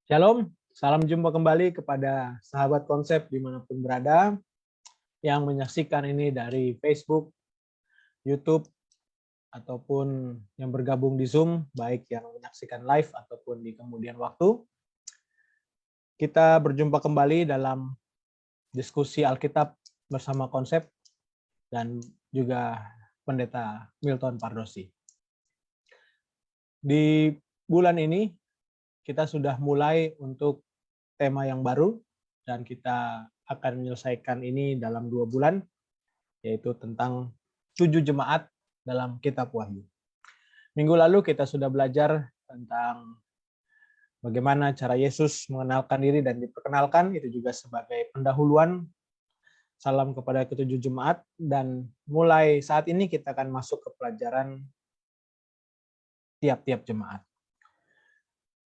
Shalom, salam jumpa kembali kepada sahabat konsep dimanapun berada yang menyaksikan ini dari Facebook, YouTube, ataupun yang bergabung di Zoom, baik yang menyaksikan live ataupun di kemudian waktu. Kita berjumpa kembali dalam diskusi Alkitab bersama konsep dan juga Pendeta Milton Pardosi. Di bulan ini kita sudah mulai untuk tema yang baru dan kita akan menyelesaikan ini dalam 2 bulan, yaitu tentang 7 jemaat dalam kitab Wahyu. Minggu lalu kita sudah belajar tentang bagaimana cara Yesus mengenalkan diri dan diperkenalkan, itu juga sebagai pendahuluan salam kepada ketujuh jemaat, dan mulai saat ini kita akan masuk ke pelajaran tiap-tiap jemaat.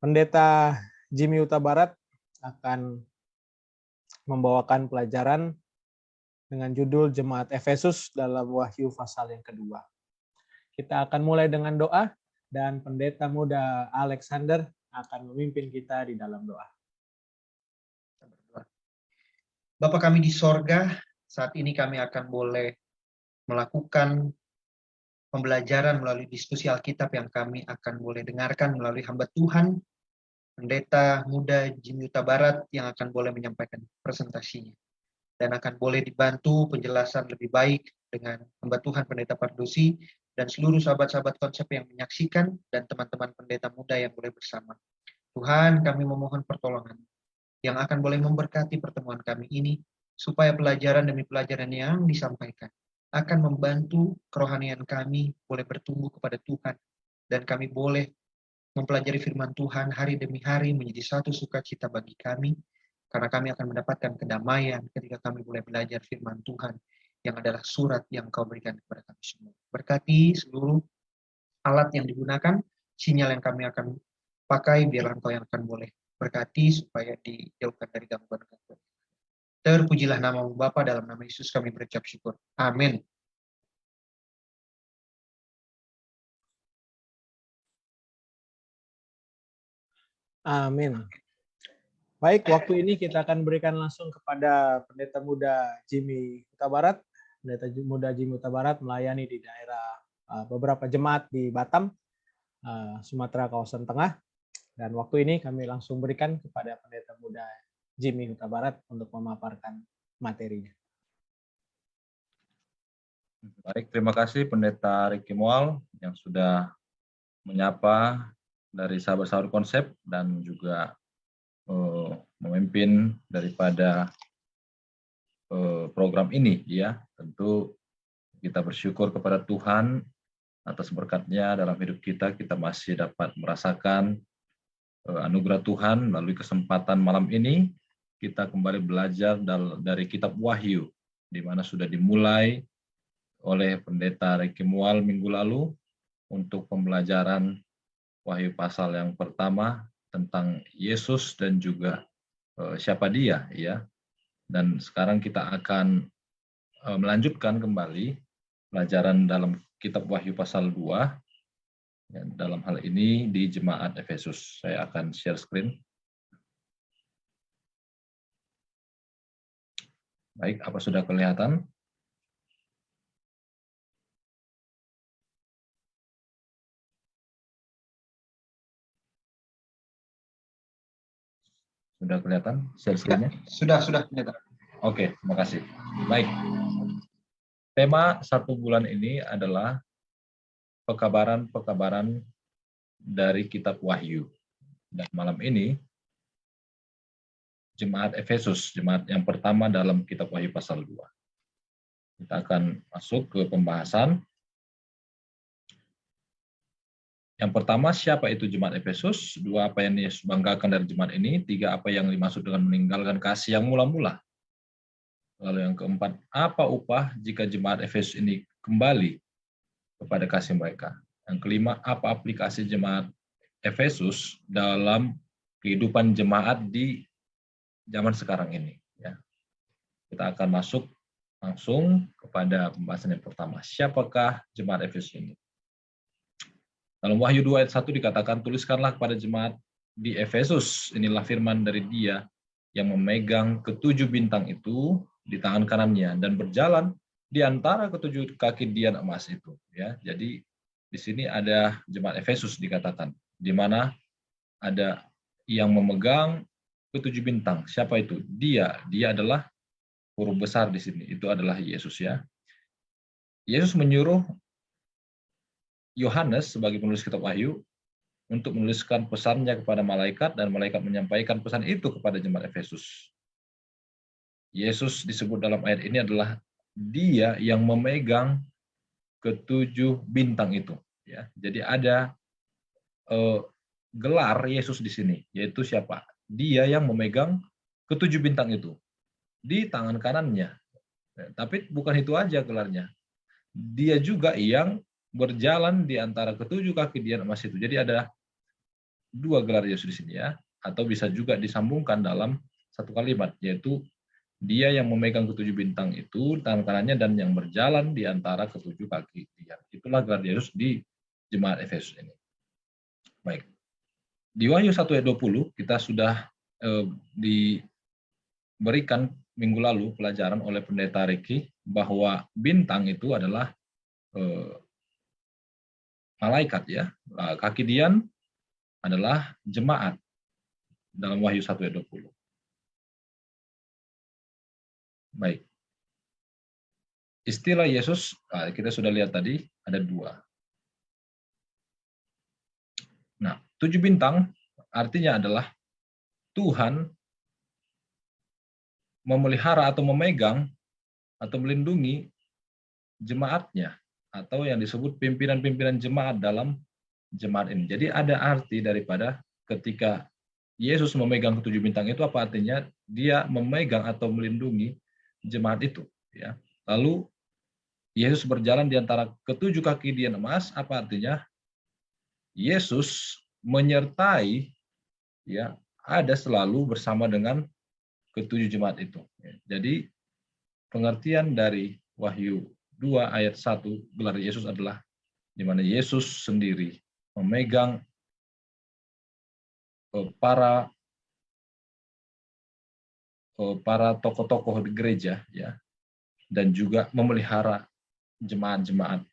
Pendeta Jimmy Huta Barat akan membawakan pelajaran dengan judul Jemaat Efesus dalam Wahyu pasal yang kedua. Kita akan mulai dengan doa dan pendeta muda Alexander akan memimpin kita di dalam doa. Bapa kami di sorga, saat ini kami akan boleh melakukan pembelajaran melalui diskusi Alkitab yang kami akan boleh dengarkan melalui hamba Tuhan, Pendeta muda Jimmy Huta Barat yang akan boleh menyampaikan presentasinya. Dan akan boleh dibantu penjelasan lebih baik dengan hamba Tuhan Pendeta Pardosi dan seluruh sahabat-sahabat konsep yang menyaksikan dan teman-teman pendeta muda yang boleh bersama. Tuhan, kami memohon pertolongan yang akan boleh memberkati pertemuan kami ini, supaya pelajaran demi pelajaran yang disampaikan akan membantu kerohanian kami boleh bertumbuh kepada Tuhan, dan kami boleh mempelajari firman Tuhan hari demi hari menjadi satu sukacita bagi kami, karena kami akan mendapatkan kedamaian ketika kami boleh belajar firman Tuhan yang adalah surat yang Kau berikan kepada kami semua. Berkati seluruh alat yang digunakan, sinyal yang kami akan pakai, biarlah Engkau yang akan boleh berkati supaya dijauhkan dari gangguan-gangguan. Terpujilah nama-Mu Bapa, dalam nama Yesus kami berucap syukur. Amin. Amin. Baik, waktu ini kita akan berikan langsung kepada pendeta muda Jimmy Huta Barat. Pendeta muda Jimmy Huta Barat melayani di daerah beberapa jemaat di Batam, Sumatera kawasan tengah. Dan waktu ini kami langsung berikan kepada pendeta muda Jimmy Huta Barat untuk memaparkan materinya. Baik, terima kasih Pendeta Ricky Mual yang sudah menyapa dari sahabat-sahabat konsep dan juga memimpin daripada program ini, ya. Tentu kita bersyukur kepada Tuhan atas berkat-Nya dalam hidup kita. Kita masih dapat merasakan anugerah Tuhan melalui kesempatan malam ini. Kita kembali belajar dari kitab Wahyu, di mana sudah dimulai oleh Pendeta Ricky Mual minggu lalu untuk pembelajaran Wahyu pasal yang pertama tentang Yesus dan juga siapa Dia, ya. Dan sekarang kita akan melanjutkan kembali pelajaran dalam kitab Wahyu pasal 2, ya, dalam hal ini di Jemaat Efesus. Saya akan share screen. Baik, apa sudah kelihatan? Sudah kelihatan share screen-nya? Sudah pendeta. Oke, terima kasih. Baik. Tema 1 bulan ini adalah pekabaran-pekabaran dari kitab Wahyu. Dan malam ini Jemaat Efesus, jemaat yang pertama dalam kitab Wahyu pasal 2. Kita akan masuk ke pembahasan. Yang pertama, siapa itu jemaat Efesus? 2, apa yang Yesus banggakan dari jemaat ini? 3, apa yang dimaksud dengan meninggalkan kasih yang mula-mula? Lalu yang keempat, apa upah jika jemaat Efesus ini kembali kepada kasih mereka. Yang kelima, apa aplikasi jemaat Efesus dalam kehidupan jemaat di zaman sekarang ini. Ya. Kita akan masuk langsung kepada pembahasan yang pertama. Siapakah jemaat Efesus ini? Dalam Wahyu 2 ayat 1 dikatakan, tuliskanlah kepada jemaat di Efesus, inilah firman dari Dia yang memegang ketujuh bintang itu di tangan kanannya dan berjalan di antara ketujuh kaki dian emas itu. Ya, jadi di sini ada jemaat Efesus dikatakan, di mana ada yang memegang ketujuh bintang. Siapa itu? Dia adalah huruf besar di sini. Itu adalah Yesus ya. Yesus menyuruh Yohanes sebagai penulis kitab Wahyu untuk menuliskan pesannya kepada malaikat dan malaikat menyampaikan pesan itu kepada jemaat Efesus. Yesus disebut dalam ayat ini adalah Dia yang memegang ketujuh bintang itu. Ya, jadi ada gelar Yesus di sini, yaitu siapa? Dia yang memegang ketujuh bintang itu di tangan kanannya. Tapi bukan itu aja gelarnya. Dia juga yang berjalan di antara ketujuh kaki dian emas itu. Jadi ada dua gelar Yesus di sini ya, atau bisa juga disambungkan dalam satu kalimat, yaitu Dia yang memegang ketujuh bintang itu tangan kanannya dan yang berjalan di antara ketujuh kaki Dia. Itulah gelar Yesus di jemaat Efesus ini. Baik. Di Wahyu 1 ayat 20 kita sudah diberikan minggu lalu pelajaran oleh pendeta Ricky bahwa bintang itu adalah malaikat ya. Kaki dian adalah jemaat dalam Wahyu 1 ayat 20. Baik. Istilah Yesus, kita sudah lihat tadi, ada dua. Nah, 7 bintang artinya adalah Tuhan memelihara atau memegang atau melindungi jemaatnya, atau yang disebut pimpinan-pimpinan jemaat dalam jemaat ini. Jadi ada arti daripada ketika Yesus memegang ketujuh bintang itu, apa artinya? Dia memegang atau melindungi jemaat itu. Ya. Lalu Yesus berjalan di antara ketujuh kaki dian emas, apa artinya? Yesus menyertai, ya, ada selalu bersama dengan ketujuh jemaat itu. Jadi pengertian dari Wahyu 2 ayat 1 gelar Yesus adalah di mana Yesus sendiri memegang para tokoh-tokoh di gereja ya, dan juga memelihara jemaat-jemaat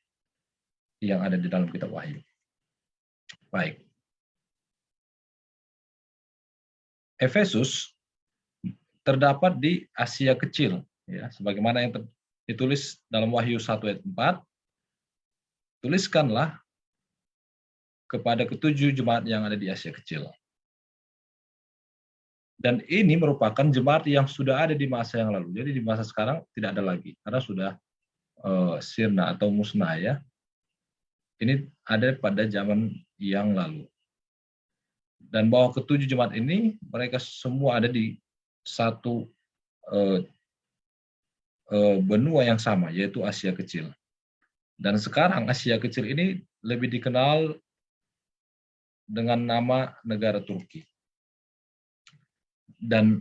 yang ada di dalam kitab Wahyu. Baik. Efesus terdapat di Asia Kecil ya, sebagaimana yang ditulis dalam Wahyu 1 ayat 4. Tuliskanlah kepada ketujuh jemaat yang ada di Asia Kecil. Dan ini merupakan jemaat yang sudah ada di masa yang lalu. Jadi di masa sekarang tidak ada lagi, karena sudah sirna atau musnah ya. Ini ada pada zaman yang lalu. Dan bahwa ketujuh jemaat ini, mereka semua ada di satu benua yang sama, yaitu Asia Kecil. Dan sekarang Asia Kecil ini lebih dikenal dengan nama negara Turki. Dan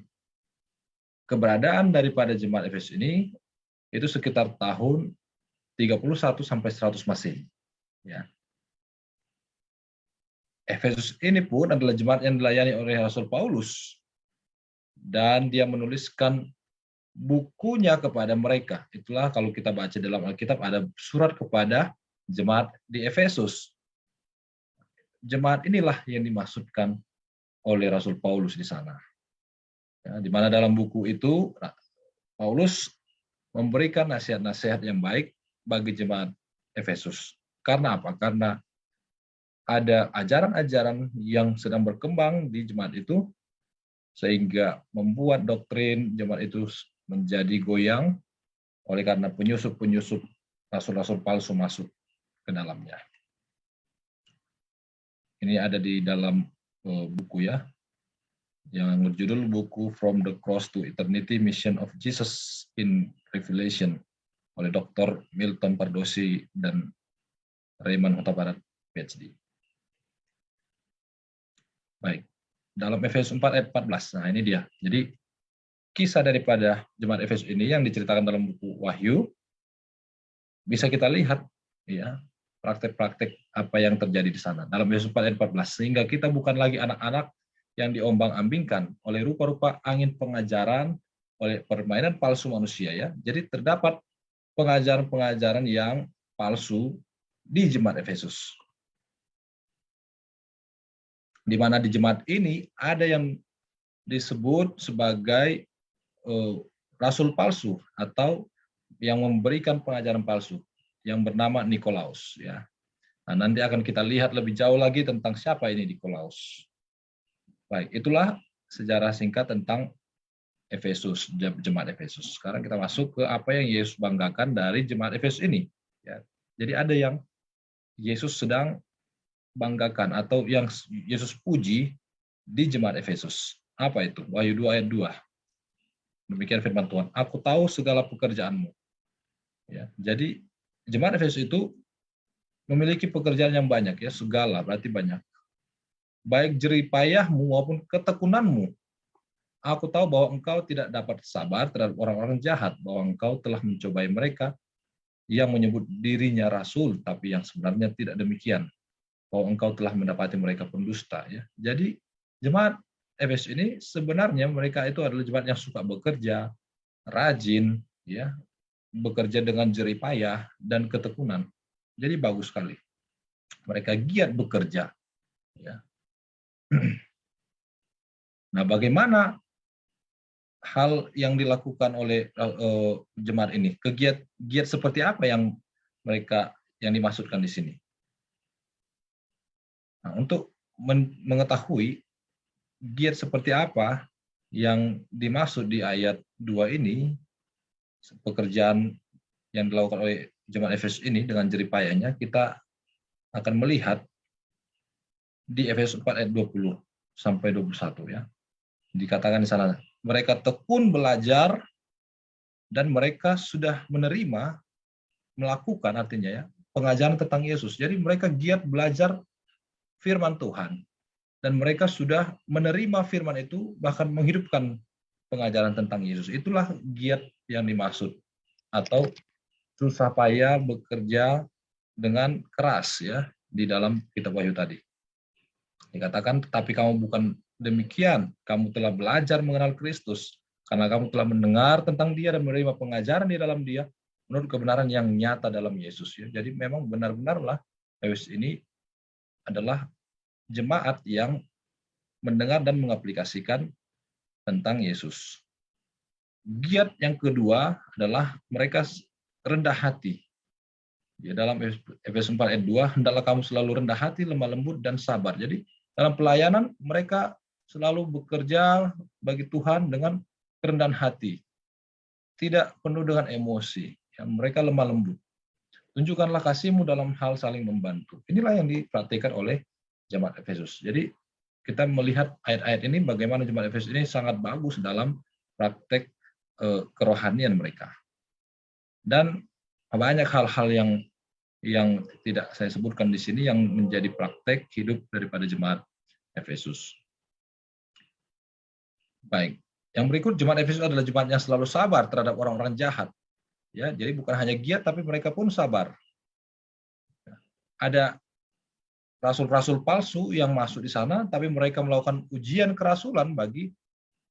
keberadaan daripada jemaat Efesus ini itu sekitar tahun 31 sampai 100 Masehi. Ya. Efesus ini pun adalah jemaat yang dilayani oleh Rasul Paulus, dan dia menuliskan bukunya kepada mereka. Itulah kalau kita baca dalam Alkitab ada surat kepada jemaat di Efesus. Jemaat inilah yang dimaksudkan oleh Rasul Paulus di sana. Ya, di mana dalam buku itu Paulus memberikan nasihat-nasihat yang baik bagi jemaat Efesus. Karena apa? Karena ada ajaran-ajaran yang sedang berkembang di jemaat itu, sehingga membuat doktrin jemaat itu menjadi goyang oleh karena penyusup-penyusup rasul-rasul palsu masuk ke dalamnya. Ini ada di dalam buku ya, yang berjudul buku From the Cross to Eternity, Mission of Jesus in Revelation oleh Dr. Milton Pardosi dan Raymond Huta Barat, PhD. Baik, dalam Efesus 4 ayat 14, nah ini dia. Jadi kisah daripada jemaat Efesus ini yang diceritakan dalam buku Wahyu, bisa kita lihat ya praktek-praktek apa yang terjadi di sana. Dalam Efesus 4 ayat 14, sehingga kita bukan lagi anak-anak yang diombang-ambingkan oleh rupa-rupa angin pengajaran, oleh permainan palsu manusia ya. Jadi terdapat pengajaran-pengajaran yang palsu di jemaat Efesus. Di mana di jemaat ini ada yang disebut sebagai rasul palsu atau yang memberikan pengajaran palsu yang bernama Nikolaus ya. Nah, nanti akan kita lihat lebih jauh lagi tentang siapa ini Nikolaus. Baik, itulah sejarah singkat tentang Efesus, jemaat Efesus. Sekarang kita masuk ke apa yang Yesus banggakan dari jemaat Efesus ini. Ya. Jadi ada yang Yesus sedang banggakan atau yang Yesus puji di jemaat Efesus. Apa itu? Wahyu 2 ayat 2. Demikian firman Tuhan. Aku tahu segala pekerjaanmu. Ya. Jadi jemaat Efesus itu memiliki pekerjaan yang banyak ya, segala berarti banyak. Baik jerih payahmu maupun ketekunanmu. Aku tahu bahwa engkau tidak dapat sabar terhadap orang-orang jahat, bahwa engkau telah mencobai mereka yang menyebut dirinya rasul, tapi yang sebenarnya tidak demikian, bahwa engkau telah mendapati mereka pendusta. Ya. Jadi jemaat Efesus ini sebenarnya mereka itu adalah jemaat yang suka bekerja, rajin, ya, bekerja dengan jerih payah dan ketekunan. Jadi bagus sekali. Mereka giat bekerja. Ya. Nah, bagaimana hal yang dilakukan oleh jemaat ini? Giat seperti apa yang mereka yang dimaksudkan di sini? Nah, untuk mengetahui giat seperti apa yang dimaksud di ayat 2 ini, pekerjaan yang dilakukan oleh jemaat Efesus ini dengan jerih payahnya, kita akan melihat di Efesus 4 ayat 20 sampai 21 ya. Dikatakan di sana, mereka tekun belajar dan mereka sudah menerima, melakukan artinya ya, pengajaran tentang Yesus. Jadi mereka giat belajar firman Tuhan. Dan mereka sudah menerima firman itu, bahkan menghidupkan pengajaran tentang Yesus. Itulah giat yang dimaksud. Atau susah payah bekerja dengan keras ya di dalam kitab Wahyu tadi. Dikatakan, tetapi kamu bukan demikian, kamu telah belajar mengenal Kristus, karena kamu telah mendengar tentang Dia dan menerima pengajaran di dalam Dia, menurut kebenaran yang nyata dalam Yesus. Ya. Jadi memang benar-benarlah Efesus ini adalah jemaat yang mendengar dan mengaplikasikan tentang Yesus. Giat yang kedua adalah mereka rendah hati. Ya, dalam Efesus 4 ayat 2, hendaklah kamu selalu rendah hati, lemah lembut, dan sabar. Jadi dalam pelayanan mereka selalu bekerja bagi Tuhan dengan kerendahan hati. Tidak penuh dengan emosi. Ya, mereka lemah lembut. Tunjukkanlah kasihmu dalam hal saling membantu. Inilah yang diperhatikan oleh jemaat Efesus. Jadi kita melihat ayat-ayat ini bagaimana jemaat Efesus ini sangat bagus dalam praktek kerohanian mereka. Dan banyak hal-hal yang tidak saya sebutkan di sini yang menjadi praktek hidup daripada jemaat Efesus. Baik, yang berikut jemaat Efesus adalah jemaat yang selalu sabar terhadap orang-orang jahat. Ya, jadi bukan hanya giat tapi mereka pun sabar. Ada rasul-rasul palsu yang masuk di sana, tapi mereka melakukan ujian kerasulan bagi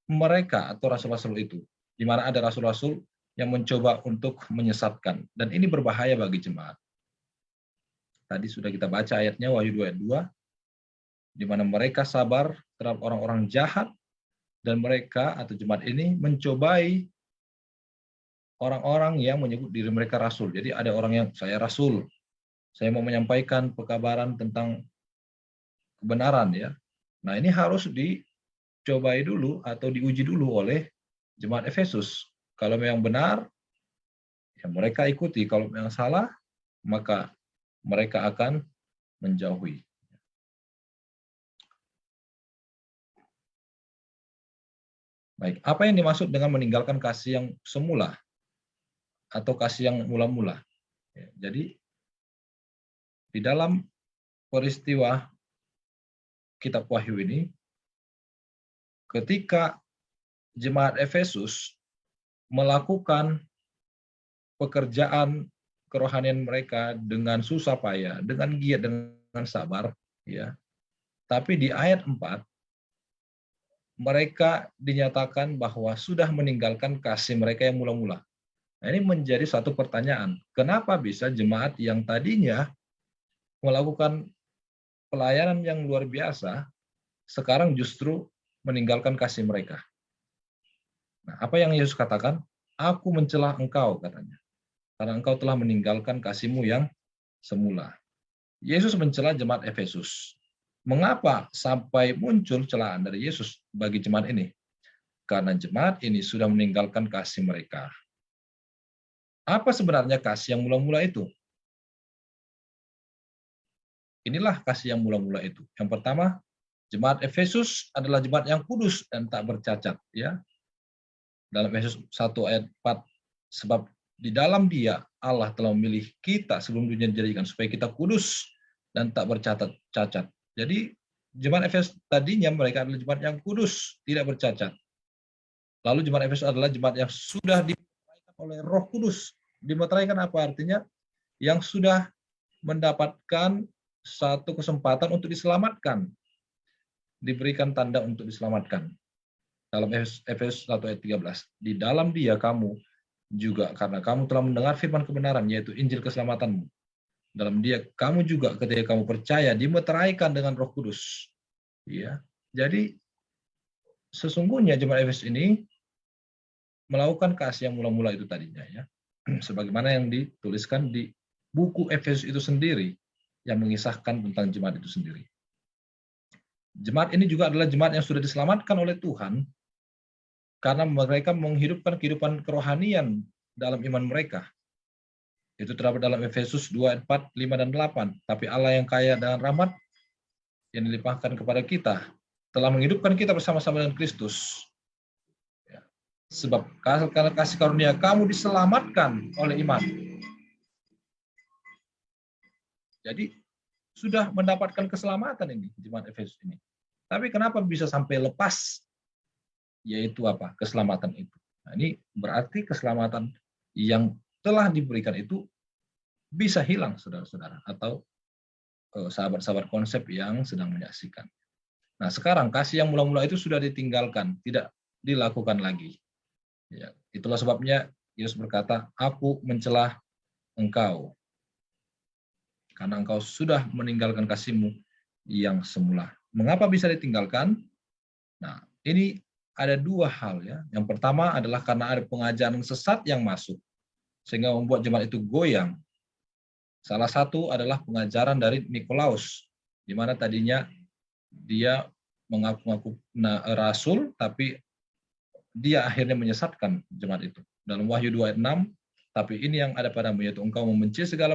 mereka atau rasul-rasul itu. Di mana ada rasul-rasul yang mencoba untuk menyesatkan. Dan ini berbahaya bagi jemaat. Tadi sudah kita baca ayatnya, Wahyu 2 ayat 2, di mana mereka sabar terhadap orang-orang jahat, dan mereka atau jemaat ini mencobai orang-orang yang menyebut diri mereka rasul. Jadi ada orang yang, saya rasul, saya mau menyampaikan pekabaran tentang kebenaran ya. Nah ini harus dicobai dulu atau diuji dulu oleh jemaat Efesus. Kalau memang benar, ya mereka ikuti. Kalau memang salah, maka mereka akan menjauhi. Baik, apa yang dimaksud dengan meninggalkan kasih yang semula atau kasih yang mula-mula? Ya, jadi di dalam peristiwa kitab Wahyu ini, ketika jemaat Efesus melakukan pekerjaan kerohanian mereka dengan susah payah, dengan giat, dengan sabar, ya. Tapi di ayat 4 mereka dinyatakan bahwa sudah meninggalkan kasih mereka yang mula-mula. Nah, ini menjadi satu pertanyaan. Kenapa bisa jemaat yang tadinya melakukan pelayanan yang luar biasa, sekarang justru meninggalkan kasih mereka? Nah, apa yang Yesus katakan? Aku mencela engkau, katanya. Karena engkau telah meninggalkan kasih-Mu yang semula. Yesus mencela jemaat Efesus. Mengapa sampai muncul celaan dari Yesus bagi jemaat ini? Karena jemaat ini sudah meninggalkan kasih mereka. Apa sebenarnya kasih yang mula-mula itu? Inilah kasih yang mula-mula itu. Yang pertama, jemaat Efesus adalah jemaat yang kudus dan tak bercacat. Ya, dalam Efesus 1 ayat 4, sebab di dalam Dia Allah telah memilih kita sebelum dunia dijadikan supaya kita kudus dan tak bercacat. Jadi jemaat Efesus tadinya mereka adalah jemaat yang kudus, tidak bercacat. Lalu jemaat Efesus adalah jemaat yang sudah dimeteraikan oleh Roh Kudus. Dimeteraikan apa artinya? Yang sudah mendapatkan satu kesempatan untuk diselamatkan. Diberikan tanda untuk diselamatkan. Dalam Efesus 1 ayat 13. Di dalam Dia kamu juga, karena kamu telah mendengar firman kebenaran, yaitu Injil keselamatanmu. Dalam Dia kamu juga ketika kamu percaya dimeteraikan dengan Roh Kudus. Ya. Jadi sesungguhnya jemaat Efesus ini melakukan kasih yang mula-mula itu tadinya, ya. Sebagaimana yang dituliskan di buku Efesus itu sendiri yang mengisahkan tentang jemaat itu sendiri. Jemaat ini juga adalah jemaat yang sudah diselamatkan oleh Tuhan karena mereka menghidupkan kehidupan kerohanian dalam iman mereka. Itu terdapat dalam Efesus 2 ayat 4, 5 dan 8. Tapi Allah yang kaya dengan rahmat yang dilimpahkan kepada kita telah menghidupkan kita bersama-sama dengan Kristus. Sebab karena kasih karunia kamu diselamatkan oleh iman. Jadi sudah mendapatkan keselamatan ini jemaat Efesus ini. Tapi kenapa bisa sampai lepas? Yaitu apa? Keselamatan itu. Nah, ini berarti keselamatan yang telah diberikan itu bisa hilang, saudara-saudara, atau sahabat-sahabat konsep yang sedang menyaksikan. Nah, sekarang kasih yang mula-mula itu sudah ditinggalkan, tidak dilakukan lagi. Ya, itulah sebabnya Yesus berkata, aku mencela engkau karena engkau sudah meninggalkan kasih-Mu yang semula. Mengapa bisa ditinggalkan? Nah, ini ada dua hal, ya. Yang pertama adalah karena ada pengajaran sesat yang masuk sehingga membuat jemaat itu goyang. Salah satu adalah pengajaran dari Nikolaus, di mana tadinya dia mengaku-ngaku rasul, tapi dia akhirnya menyesatkan jemaat itu. Dalam Wahyu 2 ayat 6, tapi ini yang ada padamu, yaitu engkau membenci segala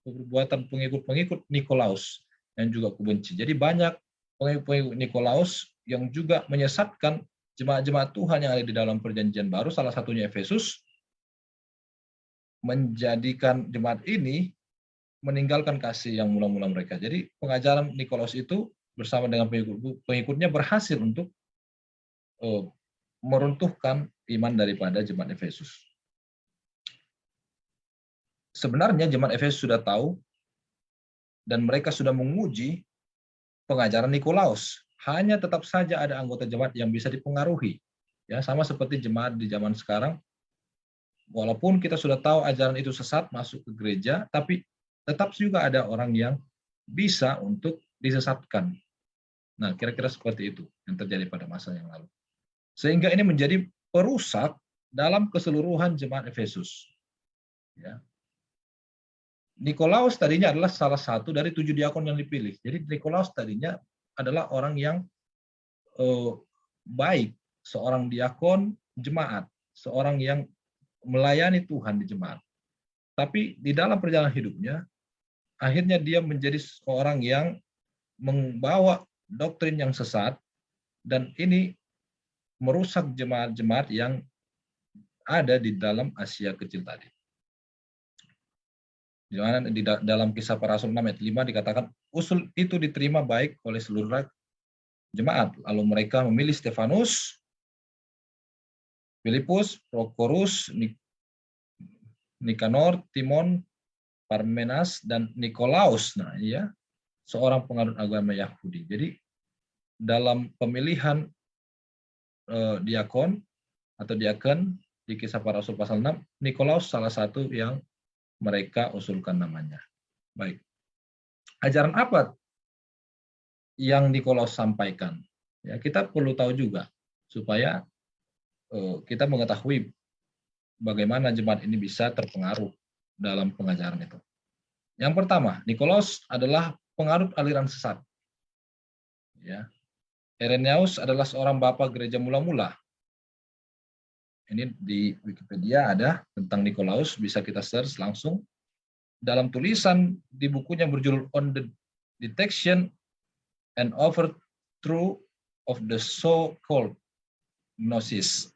perbuatan pengikut-pengikut Nikolaus, yang juga kubenci. Jadi banyak pengikut-pengikut Nikolaus yang juga menyesatkan jemaat-jemaat Tuhan yang ada di dalam perjanjian baru, salah satunya Efesus, menjadikan jemaat ini meninggalkan kasih yang mula-mula mereka. Jadi pengajaran Nikolaus itu bersama dengan pengikutnya berhasil untuk meruntuhkan iman daripada jemaat Efesus. Sebenarnya jemaat Efesus sudah tahu dan mereka sudah menguji pengajaran Nikolaus. Hanya tetap saja ada anggota jemaat yang bisa dipengaruhi. Ya, sama seperti jemaat di zaman sekarang. Walaupun kita sudah tahu ajaran itu sesat masuk ke gereja, tapi tetap juga ada orang yang bisa untuk disesatkan. Nah, kira-kira seperti itu yang terjadi pada masa yang lalu. Sehingga ini menjadi perusak dalam keseluruhan jemaat Efesus. Ya. Nikolaus tadinya adalah salah satu dari 7 diakon yang dipilih. Jadi Nikolaus tadinya adalah orang yang baik, seorang diakon jemaat, seorang yang melayani Tuhan di jemaat. Tapi di dalam perjalanan hidupnya, akhirnya dia menjadi seorang yang membawa doktrin yang sesat, dan ini merusak jemaat-jemaat yang ada di dalam Asia kecil tadi. Di mana dalam Kisah Para Rasul 6 ayat 5 dikatakan usul itu diterima baik oleh seluruh jemaat. Lalu mereka memilih Stefanus, Filipus, Prokorus, Nikanor, Timon, Parmenas, dan Nikolaus. Nah, ya, seorang penganut agama Yahudi. Jadi dalam pemilihan diakon atau diaken di Kisah Para Rasul pasal 6, Nikolaus salah satu yang mereka usulkan namanya. Baik. Ajaran apa yang Nikolaus sampaikan? Ya, kita perlu tahu juga supaya kita mengetahui bagaimana jemaat ini bisa terpengaruh dalam pengajaran itu. Yang pertama, Nikolaus adalah penganut aliran sesat. Ya. Irenaeus adalah seorang bapak gereja mula-mula. Ini di Wikipedia ada tentang Nikolaus, bisa kita search langsung. Dalam tulisan di bukunya berjudul On the Detection and Overthrow of the So-Called Gnosis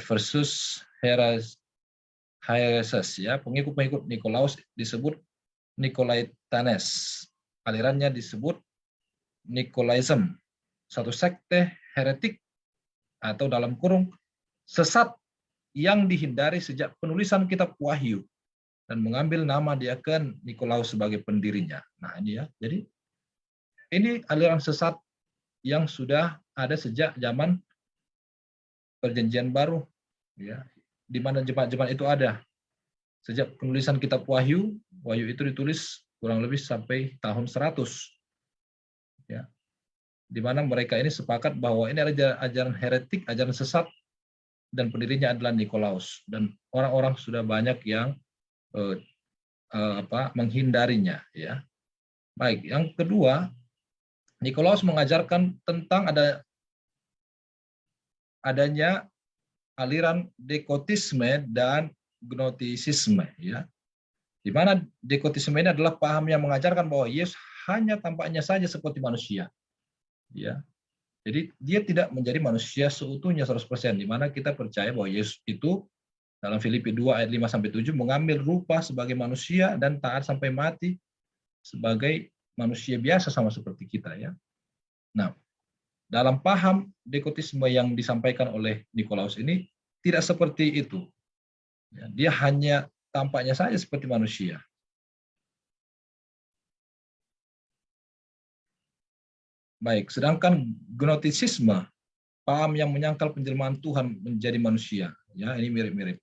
versus Hereses, ya, pengikut-pengikut Nikolaus disebut Nicolaitanes. Alirannya disebut Nicolaism, satu sekte heretik atau dalam kurung sesat yang dihindari sejak penulisan kitab Wahyu dan mengambil nama diaken Nikolaus sebagai pendirinya. Nah, ini ya. Jadi ini aliran sesat yang sudah ada sejak zaman Perjanjian Baru, ya, di mana jemaat-jemaat itu ada. Sejak penulisan kitab Wahyu, Wahyu itu ditulis kurang lebih sampai tahun 100. Ya. Di mana mereka ini sepakat bahwa ini adalah ajaran heretik, ajaran sesat, dan pendirinya adalah Nikolaus. Dan orang-orang sudah banyak yang menghindarinya. Ya. Baik, yang kedua, Nikolaus mengajarkan tentang adanya aliran dekotisme dan gnotisisme, ya. Di mana dekotisme ini adalah paham yang mengajarkan bahwa Yesus hanya tampaknya saja seperti manusia. Ya. Jadi dia tidak menjadi manusia seutuhnya 100%, di mana kita percaya bahwa Yesus itu dalam Filipi 2 ayat 5 sampai 7 mengambil rupa sebagai manusia dan taat sampai mati sebagai manusia biasa sama seperti kita, ya. Nah, dalam paham dekotisme yang disampaikan oleh Nikolaus ini tidak seperti itu. Ya, dia hanya tampaknya saja seperti manusia. Baik, sedangkan gnotisisme, paham yang menyangkal penjelmaan Tuhan menjadi manusia. Ya, ini mirip-mirip.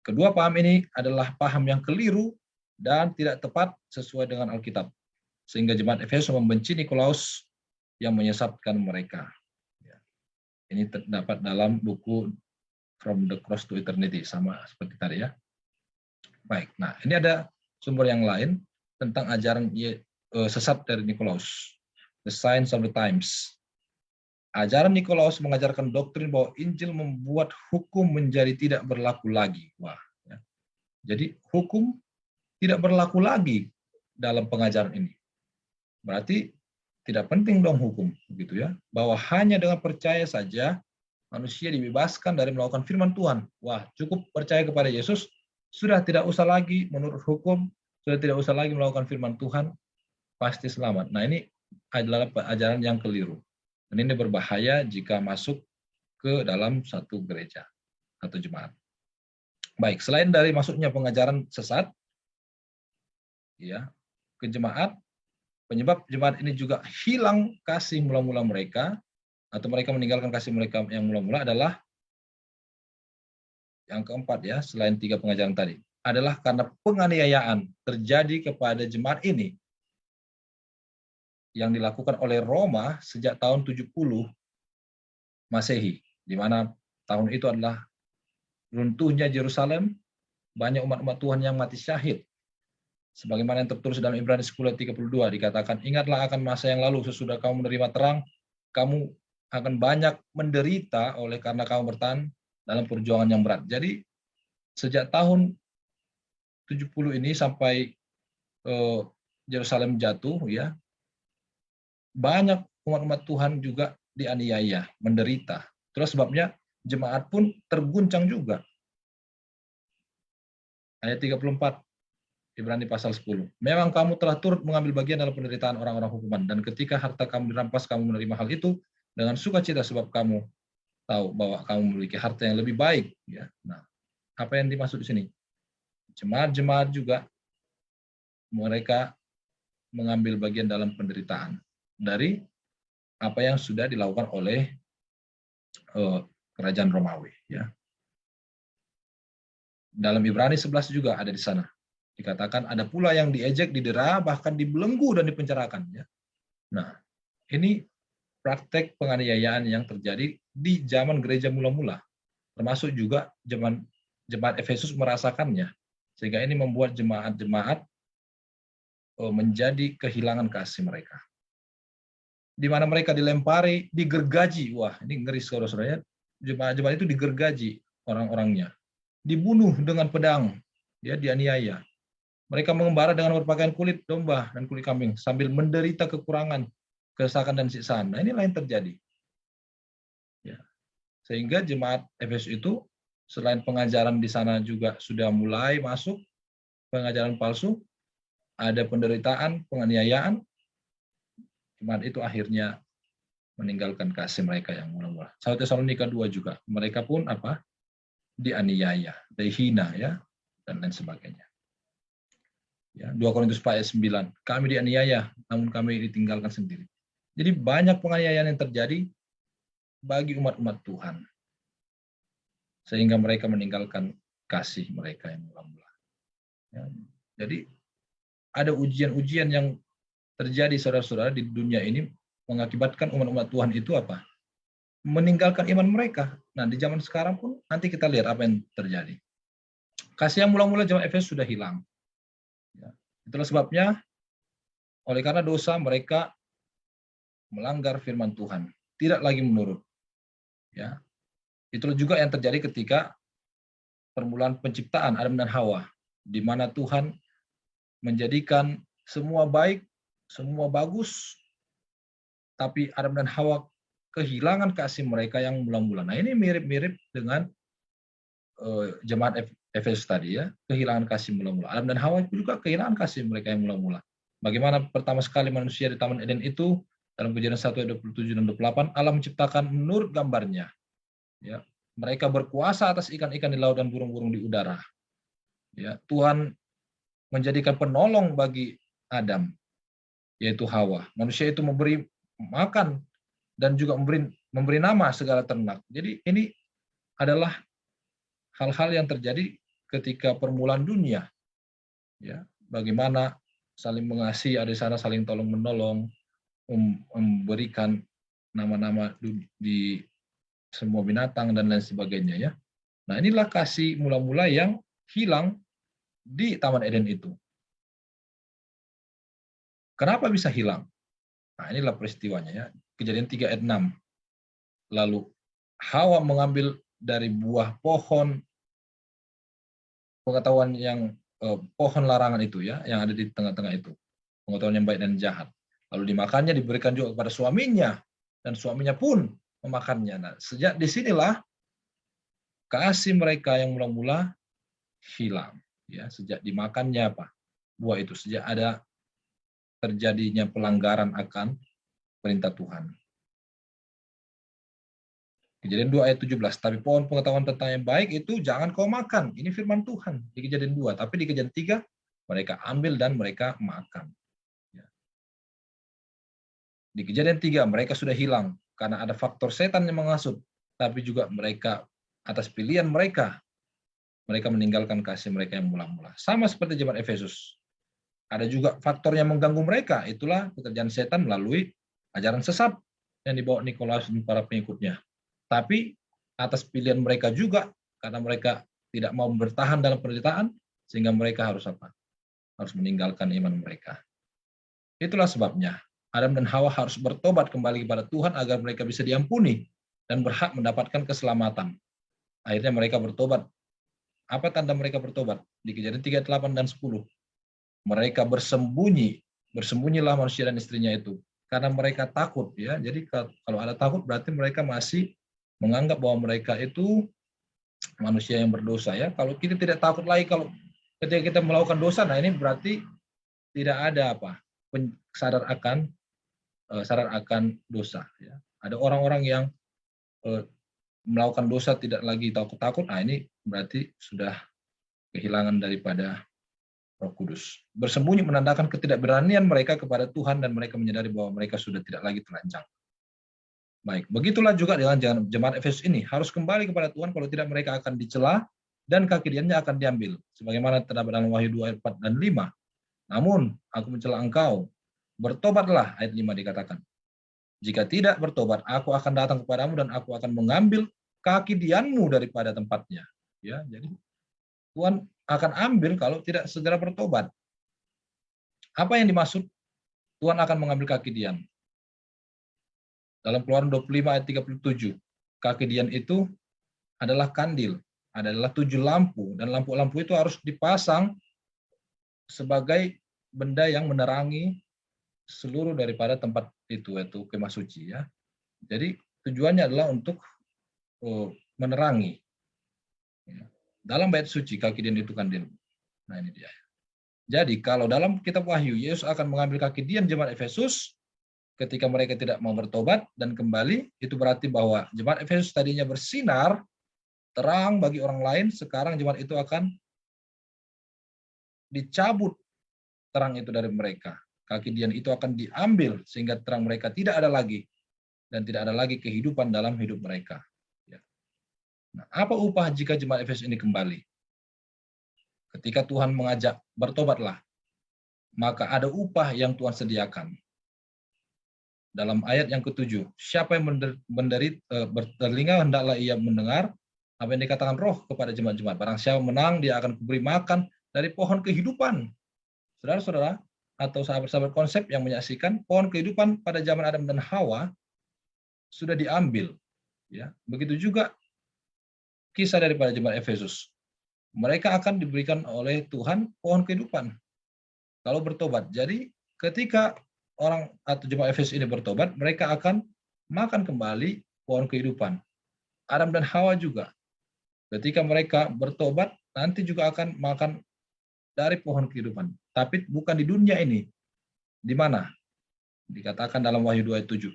Kedua paham ini adalah paham yang keliru dan tidak tepat sesuai dengan Alkitab. Sehingga jemaat Efesus membenci Nikolaus yang menyesatkan mereka. Ya. Ini terdapat dalam buku From the Cross to Eternity, sama seperti tadi, ya. Baik, nah ini ada sumber yang lain tentang ajaran sesat dari Nikolaus. The Signs of the Times. Ajaran Nikolaus mengajarkan doktrin bahwa Injil membuat hukum menjadi tidak berlaku lagi. Wah, ya. Jadi hukum tidak berlaku lagi dalam pengajaran ini. Berarti tidak penting dong hukum, begitu ya. Bahwa hanya dengan percaya saja manusia dibebaskan dari melakukan firman Tuhan. Wah, cukup percaya kepada Yesus, sudah tidak usah lagi menurut hukum, sudah tidak usah lagi melakukan firman Tuhan, pasti selamat. Nah, ini adalah ajaran yang keliru. Dan ini berbahaya jika masuk ke dalam satu gereja atau jemaat. Baik, selain dari masuknya pengajaran sesat, ya, ke jemaat, penyebab jemaat ini juga hilang kasih mula-mula mereka, atau mereka meninggalkan kasih mereka yang mula-mula adalah yang keempat, ya, selain 3 pengajaran tadi, adalah karena penganiayaan terjadi kepada jemaat ini yang dilakukan oleh Roma sejak tahun 70 Masehi, di mana tahun itu adalah runtuhnya Yerusalem, banyak umat-umat Tuhan yang mati syahid. Sebagaimana yang tertulis dalam Ibrani 10:32 dikatakan, ingatlah akan masa yang lalu sesudah kamu menerima terang, kamu akan banyak menderita oleh karena kamu bertahan dalam perjuangan yang berat. Jadi sejak tahun 70 ini sampai Yerusalem jatuh, ya, banyak umat-umat Tuhan juga dianiaya, menderita. Terus sebabnya jemaat pun terguncang juga. Ayat 34, Ibrani pasal 10. Memang kamu telah turut mengambil bagian dalam penderitaan orang-orang hukuman, dan ketika harta kamu dirampas, kamu menerima hal itu dengan sukacita sebab kamu tahu bahwa kamu memiliki harta yang lebih baik. Ya. Nah, apa yang dimaksud di sini? Jemaat-jemaat juga mereka mengambil bagian dalam penderitaan dari apa yang sudah dilakukan oleh kerajaan Romawi. Ya. Dalam Ibrani 11 juga ada di sana. Dikatakan ada pula yang diejek, didera, bahkan dibelenggu dan dipenjarakan. Ya. Nah, ini praktek penganiayaan yang terjadi di zaman gereja mula-mula. Termasuk juga jemaat Efesus merasakannya. Sehingga ini membuat jemaat-jemaat menjadi kehilangan kasih mereka. Di mana mereka dilempari, digergaji. Wah, ini ngeri saudara-saudaranya. Jemaat-jemaat itu digergaji orang-orangnya. Dibunuh dengan pedang, ya, dianiaya. Mereka mengembara dengan berpakaian kulit domba dan kulit kambing sambil menderita kekurangan, kesesakan dan siksaan. Nah, inilah yang terjadi. Ya. Sehingga jemaat Efesus itu selain pengajaran di sana juga sudah mulai masuk pengajaran palsu, ada penderitaan, penganiayaan, jemaat itu akhirnya meninggalkan kasih mereka yang mula-mula. 1 Tesalonika 2 juga, mereka pun apa? Dianiaya, dihina, ya, dan lain sebagainya. Ya, 2 Korintus 4 ayat 9, kami dianiaya, namun kami ditinggalkan sendiri. Jadi banyak penganiayaan yang terjadi bagi umat-umat Tuhan. Sehingga mereka meninggalkan kasih mereka yang mula-mula. Ya, jadi ada ujian-ujian yang terjadi saudara-saudara di dunia ini mengakibatkan umat-umat Tuhan itu apa? Meninggalkan iman mereka. Nah, di zaman sekarang pun nanti kita lihat apa yang terjadi. Kasih yang mula-mula zaman Efesus sudah hilang. Ya. Itulah sebabnya oleh karena dosa mereka melanggar firman Tuhan, tidak lagi menurut. Ya. Itulah juga yang terjadi ketika permulaan penciptaan Adam dan Hawa, di mana Tuhan menjadikan semua baik, semua bagus, tapi Adam dan Hawa kehilangan kasih mereka yang mula-mula. Nah, ini mirip-mirip dengan jemaat Efesus tadi, ya, kehilangan kasih mula-mula. Adam dan Hawa juga kehilangan kasih mereka yang mula-mula. Bagaimana pertama sekali manusia di Taman Eden itu, dalam Kejadian 1 ayat 27 dan 28, Allah menciptakan menurut gambarnya. Ya, mereka berkuasa atas ikan-ikan di laut dan burung-burung di udara. Ya, Tuhan menjadikan penolong bagi Adam, yaitu Hawa. Manusia itu memberi makan dan juga memberi nama segala ternak. Jadi ini adalah hal-hal yang terjadi ketika permulaan dunia. Ya, bagaimana saling mengasihi, ada di sana saling tolong-menolong, memberikan nama-nama di semua binatang dan lain sebagainya, ya. Nah, inilah kasih mula-mula yang hilang di Taman Eden itu. Kenapa bisa hilang? Nah, inilah peristiwanya, ya. Kejadian 3 ayat 6. Lalu Hawa mengambil dari buah pohon pengetahuan yang pohon larangan itu, ya, yang ada di tengah-tengah itu. Pengetahuan yang baik dan jahat. Lalu dimakannya, diberikan juga kepada suaminya, dan suaminya pun memakannya. Nah, sejak disinilah kasih mereka yang mula-mula hilang. Ya, sejak dimakannya apa? Buah itu, sejak ada terjadinya pelanggaran akan perintah Tuhan. Kejadian 2 ayat 17, tapi pohon pengetahuan tentang yang baik itu jangan kau makan. Ini firman Tuhan di Kejadian 2, tapi di Kejadian 3 mereka ambil dan mereka makan. Ya. Di Kejadian 3 mereka sudah hilang karena ada faktor setan yang menghasut, tapi juga mereka atas pilihan mereka meninggalkan kasih mereka yang mula-mula. Sama seperti jemaat Efesus. Ada juga faktor yang mengganggu mereka, itulah pekerjaan setan melalui ajaran sesat yang dibawa Nikolaus dan para pengikutnya. Tapi atas pilihan mereka juga, karena mereka tidak mau bertahan dalam penderitaan, sehingga mereka harus apa? Harus meninggalkan iman mereka. Itulah sebabnya Adam dan Hawa harus bertobat kembali kepada Tuhan agar mereka bisa diampuni dan berhak mendapatkan keselamatan. Akhirnya mereka bertobat. Apa tanda mereka bertobat? Di Kejadian 3, 8 dan 10. Mereka bersembunyilah manusia dan istrinya itu. Karena mereka takut, ya. Jadi kalau ada takut berarti mereka masih menganggap bahwa mereka itu manusia yang berdosa, ya. Kalau kita tidak takut lagi, kalau ketika kita melakukan dosa, nah ini berarti tidak ada apa sadar akan dosa. Ya. Ada orang-orang yang melakukan dosa tidak lagi takut-takut, nah ini berarti sudah kehilangan daripada Roh Kudus. Bersembunyi menandakan ketidakberanian mereka kepada Tuhan dan mereka menyadari bahwa mereka sudah tidak lagi telanjang. Baik, begitulah juga dengan jemaat Efesus ini, harus kembali kepada Tuhan, kalau tidak mereka akan dicela dan kaki diannya akan diambil. Sebagaimana terdapat dalam Wahyu 2 ayat 4 dan 5. Namun, aku mencela engkau, bertobatlah, ayat 5 dikatakan. Jika tidak bertobat, aku akan datang kepadamu dan aku akan mengambil kaki dianmu daripada tempatnya. Ya, jadi Tuhan akan ambil kalau tidak segera bertobat. Apa yang dimaksud Tuhan akan mengambil kaki dian? Dalam Keluaran 25 ayat 37, kaki dian itu adalah kandil, adalah 7 lampu, dan lampu-lampu itu harus dipasang sebagai benda yang menerangi seluruh daripada tempat itu, yaitu kemah suci. Ya. Jadi tujuannya adalah untuk menerangi. Ya. Dalam bait suci, kaki dian itu kandil. Nah ini dia. Jadi kalau dalam kitab Wahyu, Yesus akan mengambil kaki dian jemaat Efesus ketika mereka tidak mau bertobat dan kembali, itu berarti bahwa jemaat Efesus tadinya bersinar, terang bagi orang lain, sekarang jemaat itu akan dicabut terang itu dari mereka. Kaki dian itu akan diambil sehingga terang mereka tidak ada lagi dan tidak ada lagi kehidupan dalam hidup mereka. Ya. Nah, apa upah jika jemaat Efesus ini kembali? Ketika Tuhan mengajak bertobatlah, maka ada upah yang Tuhan sediakan. Dalam ayat yang ke-7, siapa yang bertelinga hendaklah ia mendengar apa yang dikatakan Roh kepada jemaat-jemaat. Barang siapa menang, dia akan kuberi makan dari pohon kehidupan. Saudara-saudara, atau sahabat-sahabat konsep yang menyaksikan, pohon kehidupan pada zaman Adam dan Hawa sudah diambil. Ya, begitu juga kisah daripada jemaat Efesus. Mereka akan diberikan oleh Tuhan pohon kehidupan kalau bertobat. Jadi ketika orang atau jemaat Efesus ini bertobat, mereka akan makan kembali pohon kehidupan. Adam dan Hawa juga. Ketika mereka bertobat, nanti juga akan makan dari pohon kehidupan. Tapi bukan di dunia ini. Di mana? Dikatakan dalam Wahyu 2 ayat 7.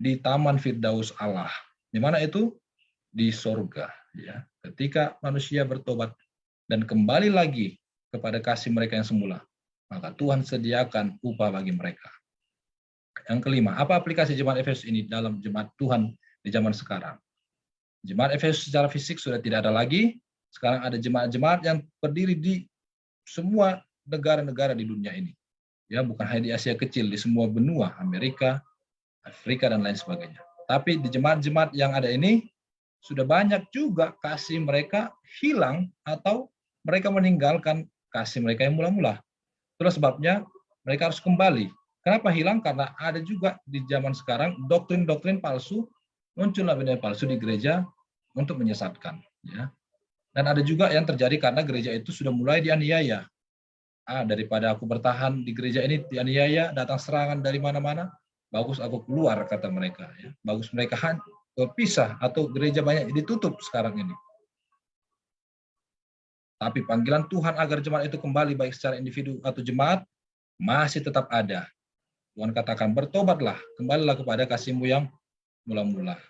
Di Taman Firdaus Allah. Di mana itu? Di sorga. Ya. Ketika manusia bertobat dan kembali lagi kepada kasih mereka yang semula, maka Tuhan sediakan upah bagi mereka. Yang kelima, apa aplikasi jemaat Efesus ini dalam jemaat Tuhan di zaman sekarang? Jemaat Efesus secara fisik sudah tidak ada lagi. Sekarang ada jemaat-jemaat yang berdiri di semua negara-negara di dunia ini. Ya, bukan hanya di Asia kecil, di semua benua, Amerika, Afrika, dan lain sebagainya. Tapi di jemaat-jemaat yang ada ini, sudah banyak juga kasih mereka hilang atau mereka meninggalkan kasih mereka yang mula-mula. Itulah sebabnya mereka harus kembali. Kenapa hilang? Karena ada juga di zaman sekarang doktrin-doktrin palsu, muncul nabi-nabi palsu di gereja untuk menyesatkan. Ya. Dan ada juga yang terjadi karena gereja itu sudah mulai dianiaya. Daripada aku bertahan di gereja ini dianiaya, datang serangan dari mana-mana, bagus aku keluar, kata mereka. Ya. Bagus mereka pisah atau gereja banyak ditutup sekarang ini. Tapi panggilan Tuhan agar jemaat itu kembali baik secara individu atau jemaat masih tetap ada. Tuhan katakan, bertobatlah, kembalilah kepada kasih-Mu yang mula-mula.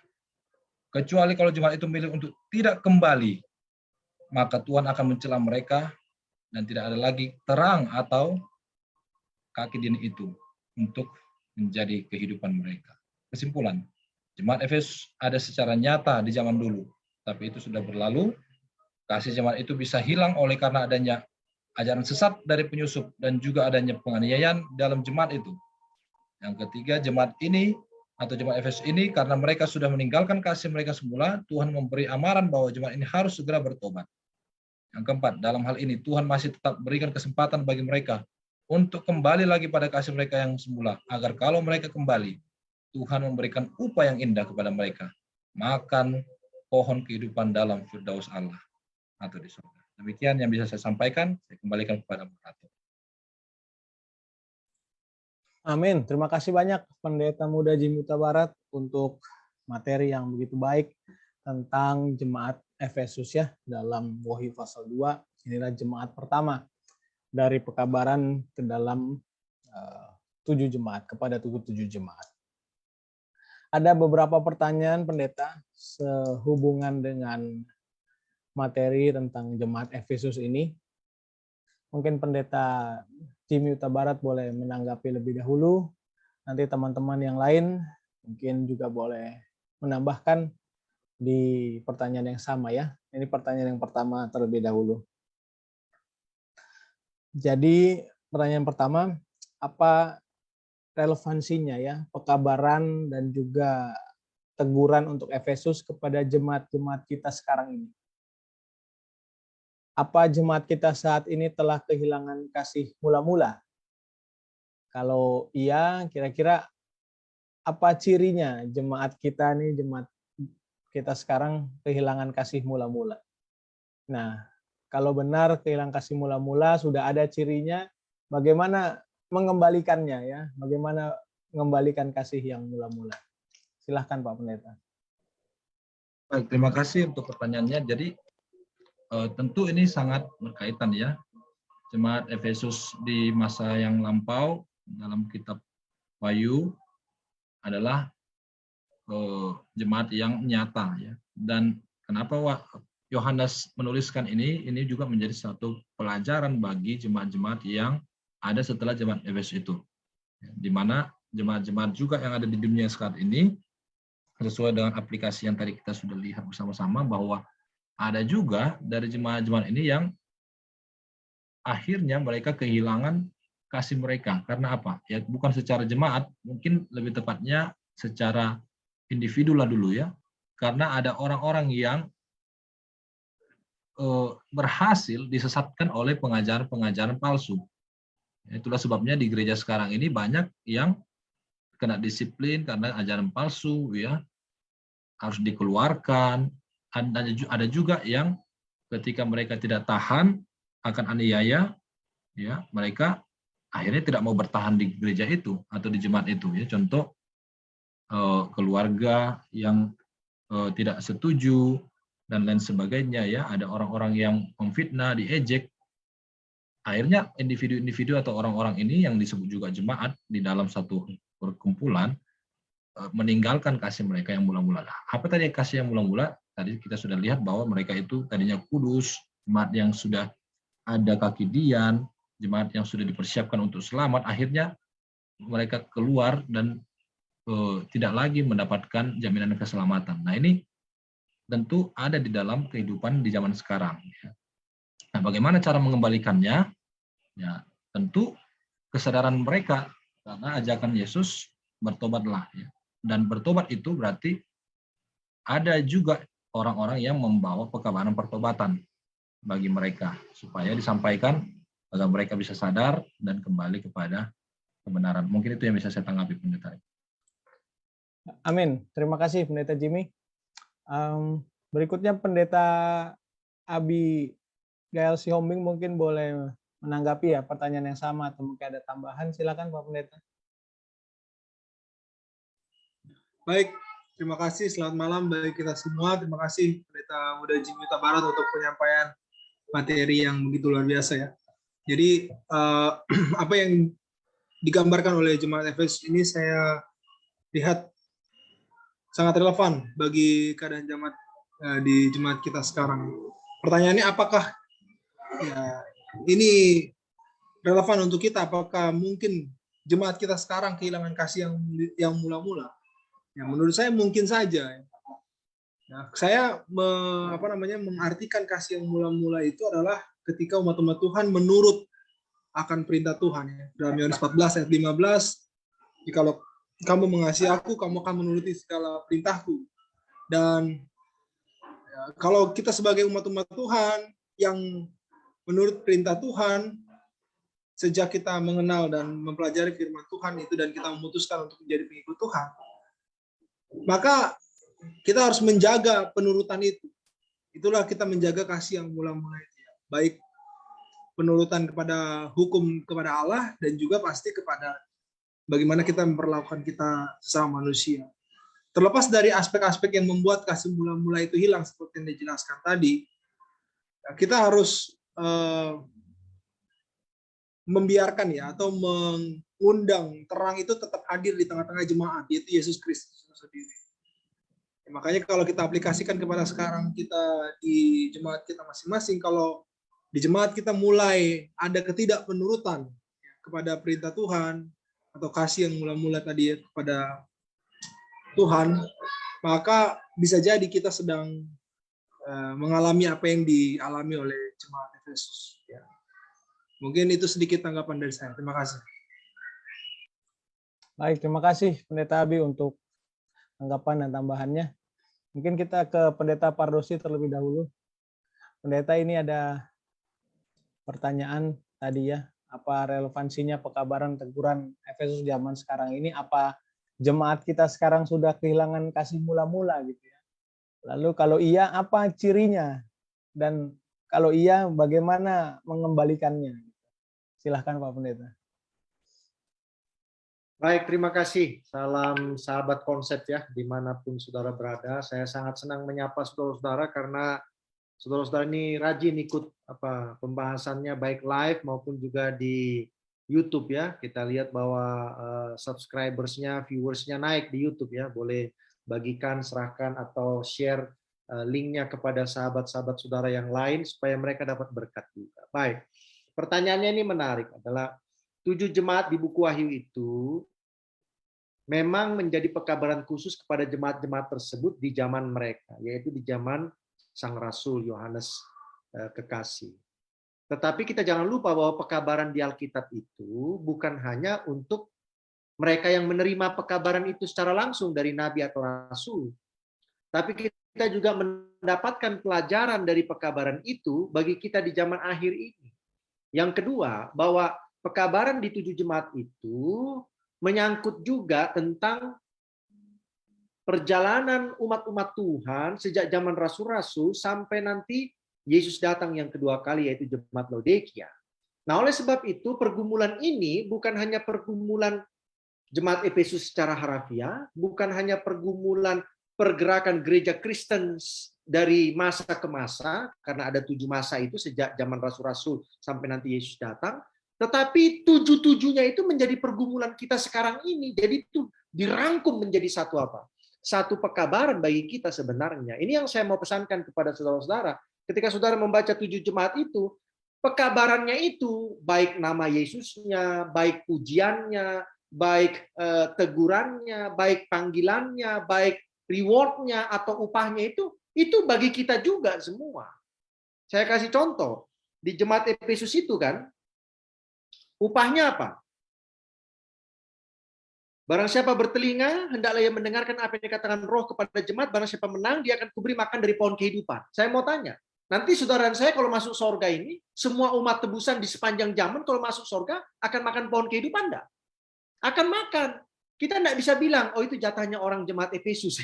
Kecuali kalau jemaat itu memilih untuk tidak kembali, maka Tuhan akan mencela mereka dan tidak ada lagi terang atau kaki dian itu untuk menjadi kehidupan mereka. Kesimpulan, jemaat Efesus ada secara nyata di zaman dulu, tapi itu sudah berlalu. Kasih jemaat itu bisa hilang oleh karena adanya ajaran sesat dari penyusup dan juga adanya penganiayaan dalam jemaat itu. Yang ketiga, jemaat ini atau jemaat Efesus ini karena mereka sudah meninggalkan kasih mereka semula, Tuhan memberi amaran bahwa jemaat ini harus segera bertobat. Yang keempat, dalam hal ini Tuhan masih tetap berikan kesempatan bagi mereka untuk kembali lagi pada kasih mereka yang semula, agar kalau mereka kembali, Tuhan memberikan upah yang indah kepada mereka, makan pohon kehidupan dalam Firdaus Allah atau di surga. Demikian yang bisa saya sampaikan, saya kembalikan kepada moderator. Amin. Terima kasih banyak Pendeta Muda Jimmy Huta Barat untuk materi yang begitu baik tentang jemaat Efesus ya dalam Wahyu pasal 2 Inilah jemaat pertama dari pekabaran ke dalam 7 jemaat, kepada 7 jemaat. Ada beberapa pertanyaan pendeta sehubungan dengan materi tentang jemaat Efesus ini. Mungkin pendeta Jimmy Huta Barat boleh menanggapi lebih dahulu. Nanti teman-teman yang lain mungkin juga boleh menambahkan di pertanyaan yang sama ya. Ini pertanyaan yang pertama terlebih dahulu. Jadi pertanyaan pertama, apa relevansinya ya pekabaran dan juga teguran untuk Efesus kepada jemaat-jemaat kita sekarang ini? Apa jemaat kita saat ini telah kehilangan kasih mula-mula? Kalau iya, kira-kira apa cirinya jemaat kita nih, jemaat kita sekarang kehilangan kasih mula-mula? Nah, kalau benar kehilangan kasih mula-mula, sudah ada cirinya, bagaimana mengembalikannya ya? Bagaimana mengembalikan kasih yang mula-mula? Silahkan Pak Pendeta. Baik, terima kasih untuk pertanyaannya. Jadi tentu ini sangat berkaitan ya. Jemaat Efesus di masa yang lampau dalam kitab Wahyu adalah jemaat yang nyata ya. Dan kenapa Yohanes menuliskan ini juga menjadi satu pelajaran bagi jemaat-jemaat yang ada setelah jemaat Efesus itu. Di mana jemaat-jemaat juga yang ada di dunia saat ini, sesuai dengan aplikasi yang tadi kita sudah lihat bersama-sama, bahwa ada juga dari jemaat-jemaat ini yang akhirnya mereka kehilangan kasih mereka. Karena apa? Ya bukan secara jemaat, mungkin lebih tepatnya secara individu lah dulu ya. Karena ada orang-orang yang berhasil disesatkan oleh pengajaran-pengajaran palsu. Itulah sebabnya di gereja sekarang ini banyak yang kena disiplin karena ajaran palsu ya, harus dikeluarkan. Ada juga yang ketika mereka tidak tahan akan aniaya ya, mereka akhirnya tidak mau bertahan di gereja itu atau di jemaat itu ya. Contoh keluarga yang tidak setuju dan lain sebagainya ya, ada orang-orang yang memfitnah, diejek. Akhirnya individu-individu atau orang-orang ini yang disebut juga jemaat di dalam satu perkumpulan meninggalkan kasih mereka yang mula-mula. Apa tadi kasih yang mula-mula? Tadi kita sudah lihat bahwa mereka itu tadinya kudus, jemaat yang sudah ada kaki dian, jemaat yang sudah dipersiapkan untuk selamat, akhirnya mereka keluar dan tidak lagi mendapatkan jaminan keselamatan. Nah ini tentu ada di dalam kehidupan di zaman sekarang. Nah bagaimana cara mengembalikannya? Ya, tentu kesadaran mereka karena ajakan Yesus bertobatlah ya. Dan bertobat itu berarti ada juga orang-orang yang membawa pekabaran pertobatan bagi mereka supaya disampaikan agar mereka bisa sadar dan kembali kepada kebenaran. Mungkin itu yang bisa saya tanggapi pendeta. Amin. Terima kasih Pendeta Jimmy. Berikutnya Pendeta Abi Gael Sihombing mungkin boleh menanggapi ya pertanyaan yang sama atau mungkin ada tambahan. Silakan Pak Pendeta. Baik, terima kasih. Selamat malam bagi kita semua. Terima kasih Pendeta Muda Jimmy Huta Barat untuk penyampaian materi yang begitu luar biasa ya. Jadi apa yang digambarkan oleh jemaat Efesus ini saya lihat sangat relevan bagi keadaan jemaat di jemaat kita sekarang. Pertanyaannya apakah ya, ini relevan untuk kita? Apakah mungkin jemaat kita sekarang kehilangan kasih yang mula-mula? Ya, menurut saya mungkin saja. Nah, saya mengartikan kasih yang mula-mula itu adalah ketika umat-umat Tuhan menurut akan perintah Tuhan. Ya. Dalam Yohanes 14 ayat 15, jikalau kamu mengasihi aku, kamu akan menuruti segala perintahku. Dan ya, kalau kita sebagai umat-umat Tuhan yang menurut perintah Tuhan, sejak kita mengenal dan mempelajari firman Tuhan itu dan kita memutuskan untuk menjadi pengikut Tuhan, maka kita harus menjaga penurutan itu. Itulah kita menjaga kasih yang mula-mula itu. Baik penurutan kepada hukum kepada Allah dan juga pasti kepada bagaimana kita memperlakukan kita sesama manusia. Terlepas dari aspek-aspek yang membuat kasih mula-mula itu hilang seperti yang dijelaskan tadi, kita harus eh, membiarkan ya, atau mengundang terang itu tetap hadir di tengah-tengah jemaat, yaitu Yesus Kristus sendiri. Ya, makanya kalau kita aplikasikan kepada sekarang kita di jemaat kita masing-masing, kalau di jemaat kita mulai ada ketidakpenurutan ya, kepada perintah Tuhan, atau kasih yang mula-mula tadi ya, kepada Tuhan, maka bisa jadi kita sedang mengalami apa yang dialami oleh jemaat Efesus. Ya. Mungkin itu sedikit tanggapan dari saya. Terima kasih. Baik, terima kasih Pendeta Abi untuk tanggapan dan tambahannya. Mungkin kita ke Pendeta Pardosi terlebih dahulu. Pendeta, ini ada pertanyaan tadi ya, apa relevansinya pekabaran teguran Efesus zaman sekarang ini? Apa jemaat kita sekarang sudah kehilangan kasih mula-mula gitu ya? Lalu kalau iya, apa cirinya? Dan kalau iya, bagaimana mengembalikannya? Silahkan Pak Pendeta. Baik, terima kasih. Salam sahabat konsep ya, dimanapun saudara berada. Saya sangat senang menyapa saudara-saudara karena saudara-saudara ini rajin ikut pembahasannya baik live maupun juga di YouTube ya. Kita lihat bahwa subscribers-nya, viewersnya naik di YouTube ya. Boleh bagikan, serahkan atau share linknya kepada sahabat-sahabat saudara yang lain supaya mereka dapat berkat juga. Baik, pertanyaannya ini menarik adalah 7 jemaat di buku Wahyu itu memang menjadi pekabaran khusus kepada jemaat-jemaat tersebut di zaman mereka, yaitu di zaman Sang Rasul Yohanes Kekasih. Tetapi kita jangan lupa bahwa pekabaran di Alkitab itu bukan hanya untuk mereka yang menerima pekabaran itu secara langsung dari nabi atau rasul, tapi kita juga mendapatkan pelajaran dari pekabaran itu bagi kita di zaman akhir ini. Yang kedua, bahwa pekabaran di 7 jemaat itu menyangkut juga tentang perjalanan umat-umat Tuhan sejak zaman rasul-rasul sampai nanti Yesus datang yang kedua kali, yaitu jemaat Laodikia. Nah, oleh sebab itu pergumulan ini bukan hanya pergumulan jemaat Efesus secara harafiah, bukan hanya pergumulan pergerakan gereja Kristen dari masa ke masa, karena ada 7 masa itu sejak zaman rasul-rasul sampai nanti Yesus datang, tetapi 7-7-nya itu menjadi pergumulan kita sekarang ini. Jadi itu dirangkum menjadi satu apa? Satu pekabaran bagi kita sebenarnya. Ini yang saya mau pesankan kepada saudara-saudara. Ketika saudara membaca 7 jemaat itu, pekabarannya itu, baik nama Yesusnya, baik pujiannya, baik tegurannya, baik panggilannya, baik rewardnya atau upahnya itu bagi kita juga semua. Saya kasih contoh. Di jemaat Efesus itu kan, upahnya apa? Barang siapa bertelinga, hendaklah ia mendengarkan apa yang dikatakan Roh kepada jemaat. Barang siapa menang, dia akan kuberi makan dari pohon kehidupan. Saya mau tanya, nanti saudara saya kalau masuk surga ini, semua umat tebusan di sepanjang zaman kalau masuk surga akan makan pohon kehidupan enggak? Akan makan. Kita enggak bisa bilang, oh itu jatahnya orang jemaat Efesus.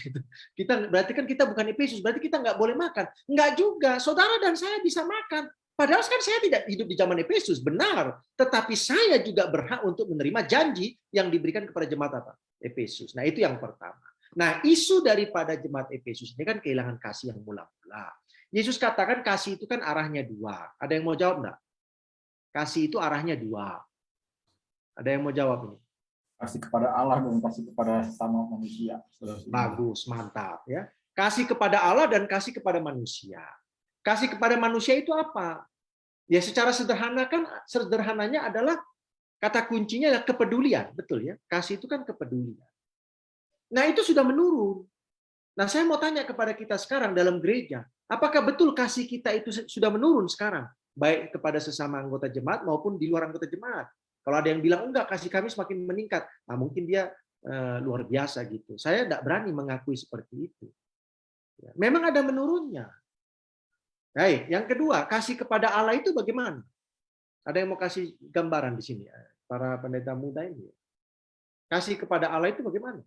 Berarti kan kita bukan Efesus, berarti kita enggak boleh makan. Enggak juga, saudara dan saya bisa makan. Padahal kan saya tidak hidup di zaman Efesus, benar. Tetapi saya juga berhak untuk menerima janji yang diberikan kepada jemaat apa? Efesus. Nah, itu yang pertama. Nah, isu daripada jemaat Efesus ini kan kehilangan kasih yang mula-mula. Yesus katakan kasih itu kan arahnya 2. Ada yang mau jawab enggak? Kasih itu arahnya 2. Ada yang mau jawab ini? Kasih kepada Allah dan kasih kepada sama manusia. Bagus, mantap ya. Kasih kepada Allah dan kasih kepada manusia. Kasih kepada manusia itu apa? Ya secara sederhananya adalah kata kuncinya adalah kepedulian, betul ya? Kasih itu kan kepedulian. Nah, itu sudah menurun. Nah, saya mau tanya kepada kita sekarang dalam gereja, apakah betul kasih kita itu sudah menurun sekarang? Baik kepada sesama anggota jemaat maupun di luar anggota jemaat. Kalau ada yang bilang enggak, kasih kami semakin meningkat. Nah, mungkin dia luar biasa gitu. Saya tidak berani mengakui seperti itu. Memang ada menurunnya. Baik, yang kedua, kasih kepada Allah itu bagaimana? Ada yang mau kasih gambaran di sini, para pendeta muda ini? Kasih kepada Allah itu bagaimana?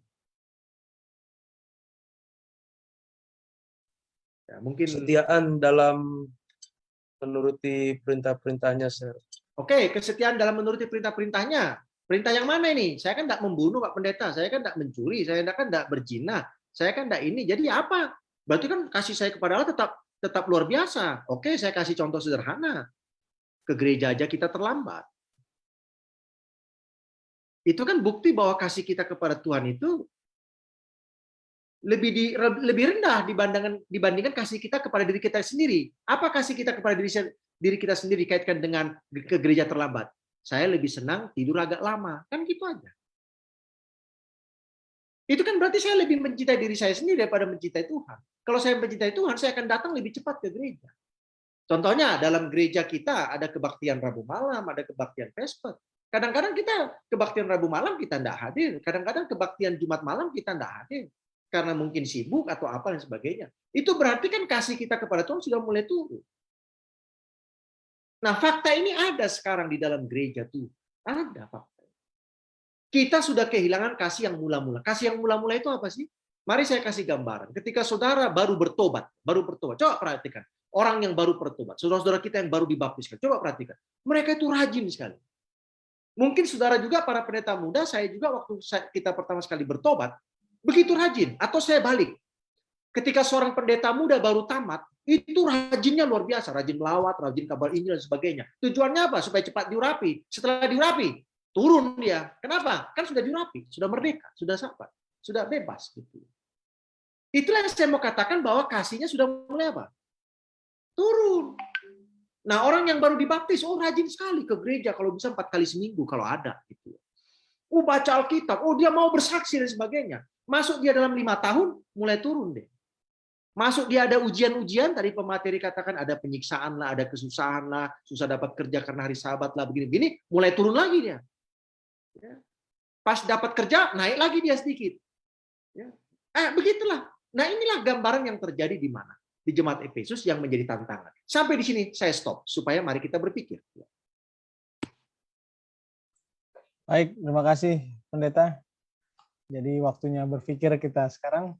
Ya, mungkin kesetiaan dalam menuruti perintah-perintahnya, Sir. Oke, kesetiaan dalam menuruti perintah-perintahnya. Perintah yang mana ini? Saya kan tidak membunuh, Pak Pendeta. Saya kan tidak mencuri. Saya kan tidak berzina. Saya kan tidak ini. Jadi apa? Berarti kan kasih saya kepada Allah tetap luar biasa. Oke, saya kasih contoh sederhana. ke gereja aja kita terlambat. Itu kan bukti bahwa kasih kita kepada Tuhan itu lebih rendah dibandingkan kasih kita kepada diri kita sendiri. Apa kasih kita kepada diri kita sendiri dikaitkan dengan ke gereja terlambat? Saya lebih senang tidur agak lama. Kan gitu aja. Itu kan berarti saya lebih mencintai diri saya sendiri daripada mencintai Tuhan. Kalau saya mencintai Tuhan, saya akan datang lebih cepat ke gereja. Contohnya, dalam gereja kita ada kebaktian Rabu malam, ada kebaktian Vespers. Kadang-kadang kita kebaktian Rabu malam kita tidak hadir. Kadang-kadang kebaktian Jumat malam kita tidak hadir. Karena mungkin sibuk atau apa dan sebagainya. Itu berarti kan kasih kita kepada Tuhan sudah mulai turun. Nah, fakta ini ada sekarang di dalam gereja tuh. Ada fakta. Kita sudah kehilangan kasih yang mula-mula. Kasih yang mula-mula itu apa sih? Mari saya kasih gambaran. Ketika saudara baru bertobat. Coba perhatikan. Orang yang baru bertobat. Saudara-saudara kita yang baru dibaptiskan. Coba perhatikan. Mereka itu rajin sekali. Mungkin saudara juga, para pendeta muda, saya juga waktu kita pertama sekali bertobat, begitu rajin. Atau saya balik. Ketika seorang pendeta muda baru tamat, itu rajinnya luar biasa. Rajin melawat, rajin kabar Injil, dan sebagainya. Tujuannya apa? Supaya cepat diurapi. Setelah diurapi, turun dia. Kenapa? Kan sudah diurapi, sudah merdeka, sudah sabar, sudah bebas. Gitu. Itulah yang saya mau katakan bahwa kasihnya sudah mulai apa? Turun. Nah, orang yang baru dibaptis, rajin sekali ke gereja, kalau bisa 4 kali seminggu kalau ada. Gitu. Baca Alkitab, dia mau bersaksi dan sebagainya. Masuk dia dalam 5 tahun, mulai turun deh. Masuk dia ada ujian-ujian, tadi pemateri katakan ada penyiksaan lah, ada kesusahan lah, susah dapat kerja karena hari Sabat lah, begini-begini, mulai turun lagi dia. Pas dapat kerja, naik lagi dia sedikit. Begitulah. Nah, inilah gambaran yang terjadi di mana? Di jemaat Efesus yang menjadi tantangan. Sampai di sini saya stop, supaya mari kita berpikir. Baik, terima kasih Pendeta. Jadi waktunya berpikir kita sekarang.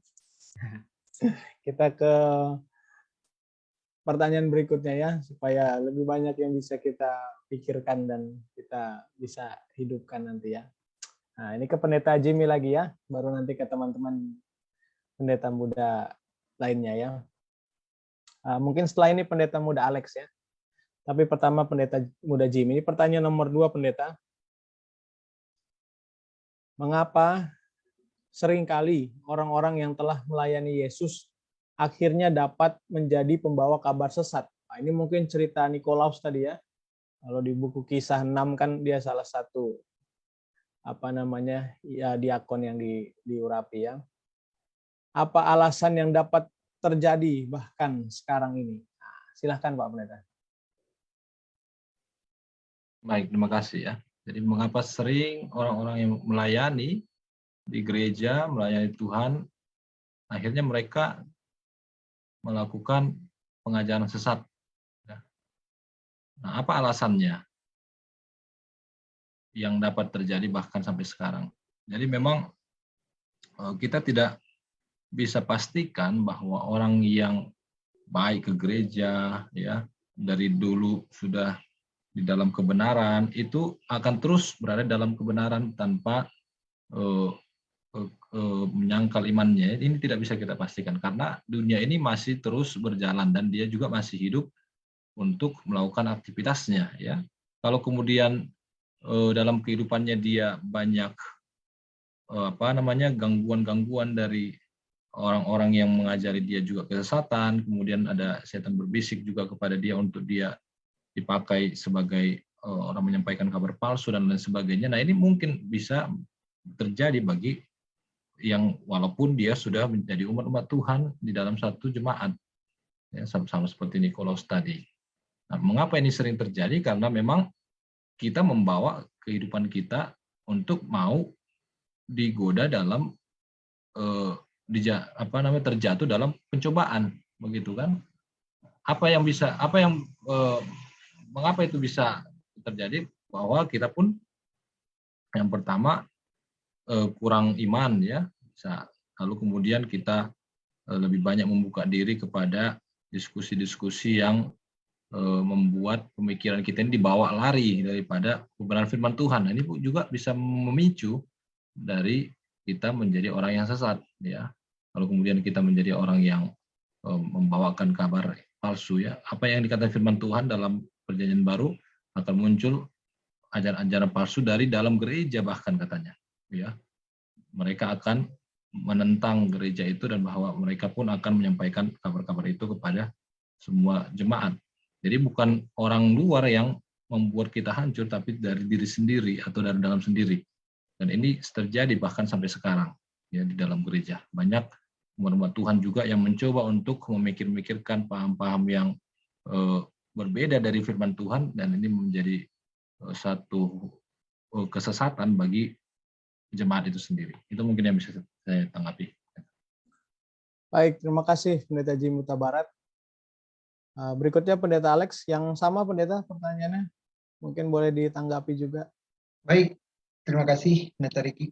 Kita ke pertanyaan berikutnya ya, supaya lebih banyak yang bisa kita pikirkan dan kita bisa hidupkan nanti ya. Nah, ini ke Pendeta Jimmy lagi ya, baru nanti ke teman-teman pendeta muda lainnya ya. Mungkin setelah ini pendeta muda Alex ya. Tapi pertama pendeta muda Jimmy. Ini pertanyaan nomor 2 pendeta. Mengapa seringkali orang-orang yang telah melayani Yesus akhirnya dapat menjadi pembawa kabar sesat? Nah, ini mungkin cerita Nikolaus tadi ya. Kalau di buku Kisah 6 kan dia salah satu diakon yang diurapi ya. Apa alasan yang dapat terjadi bahkan sekarang ini? Nah, silahkan Pak Pendeta. Baik, terima kasih ya. Jadi mengapa sering orang-orang yang melayani di gereja, melayani Tuhan, akhirnya mereka melakukan pengajaran sesat. Nah, apa alasannya yang dapat terjadi bahkan sampai sekarang? Jadi memang kita tidak bisa pastikan bahwa orang yang baik ke gereja ya dari dulu sudah di dalam kebenaran itu akan terus berada dalam kebenaran tanpa menyangkal imannya. Ini tidak bisa kita pastikan karena dunia ini masih terus berjalan dan dia juga masih hidup untuk melakukan aktivitasnya ya. Kalau kemudian dalam kehidupannya dia banyak gangguan-gangguan dari orang-orang yang mengajari dia juga kesesatan, kemudian ada setan berbisik juga kepada dia untuk dia dipakai sebagai orang menyampaikan kabar palsu dan lain sebagainya. Nah, ini mungkin bisa terjadi bagi yang walaupun dia sudah menjadi umat-umat Tuhan di dalam satu jemaat, ya, sama seperti Nikolaus tadi. Nah, mengapa ini sering terjadi? Karena memang kita membawa kehidupan kita untuk mau digoda dalam terjatuh dalam pencobaan, begitu kan? Mengapa itu bisa terjadi? Bahwa kita pun yang pertama kurang iman ya, lalu kemudian kita lebih banyak membuka diri kepada diskusi-diskusi yang membuat pemikiran kita ini dibawa lari daripada kebenaran firman Tuhan. Nah, ini juga bisa memicu dari kita menjadi orang yang sesat ya. Lalu kemudian kita menjadi orang yang membawakan kabar palsu ya. Apa yang dikatakan firman Tuhan dalam Perjanjian Baru, akan muncul ajaran-ajaran palsu dari dalam gereja bahkan katanya, ya. Mereka akan menentang gereja itu dan bahwa mereka pun akan menyampaikan kabar-kabar itu kepada semua jemaat. Jadi bukan orang luar yang membuat kita hancur, tapi dari diri sendiri atau dari dalam sendiri. Dan ini terjadi bahkan sampai sekarang ya di dalam gereja. Banyak umat Tuhan juga yang mencoba untuk memikir-mikirkan paham-paham yang berbeda dari firman Tuhan, dan ini menjadi satu kesesatan bagi jemaat itu sendiri. Itu mungkin yang bisa saya tanggapi. Baik, terima kasih Pendeta Jimmy Huta Barat. Berikutnya Pendeta Alex, yang sama Pendeta pertanyaannya, mungkin boleh ditanggapi juga. Baik, terima kasih Pendeta Riki.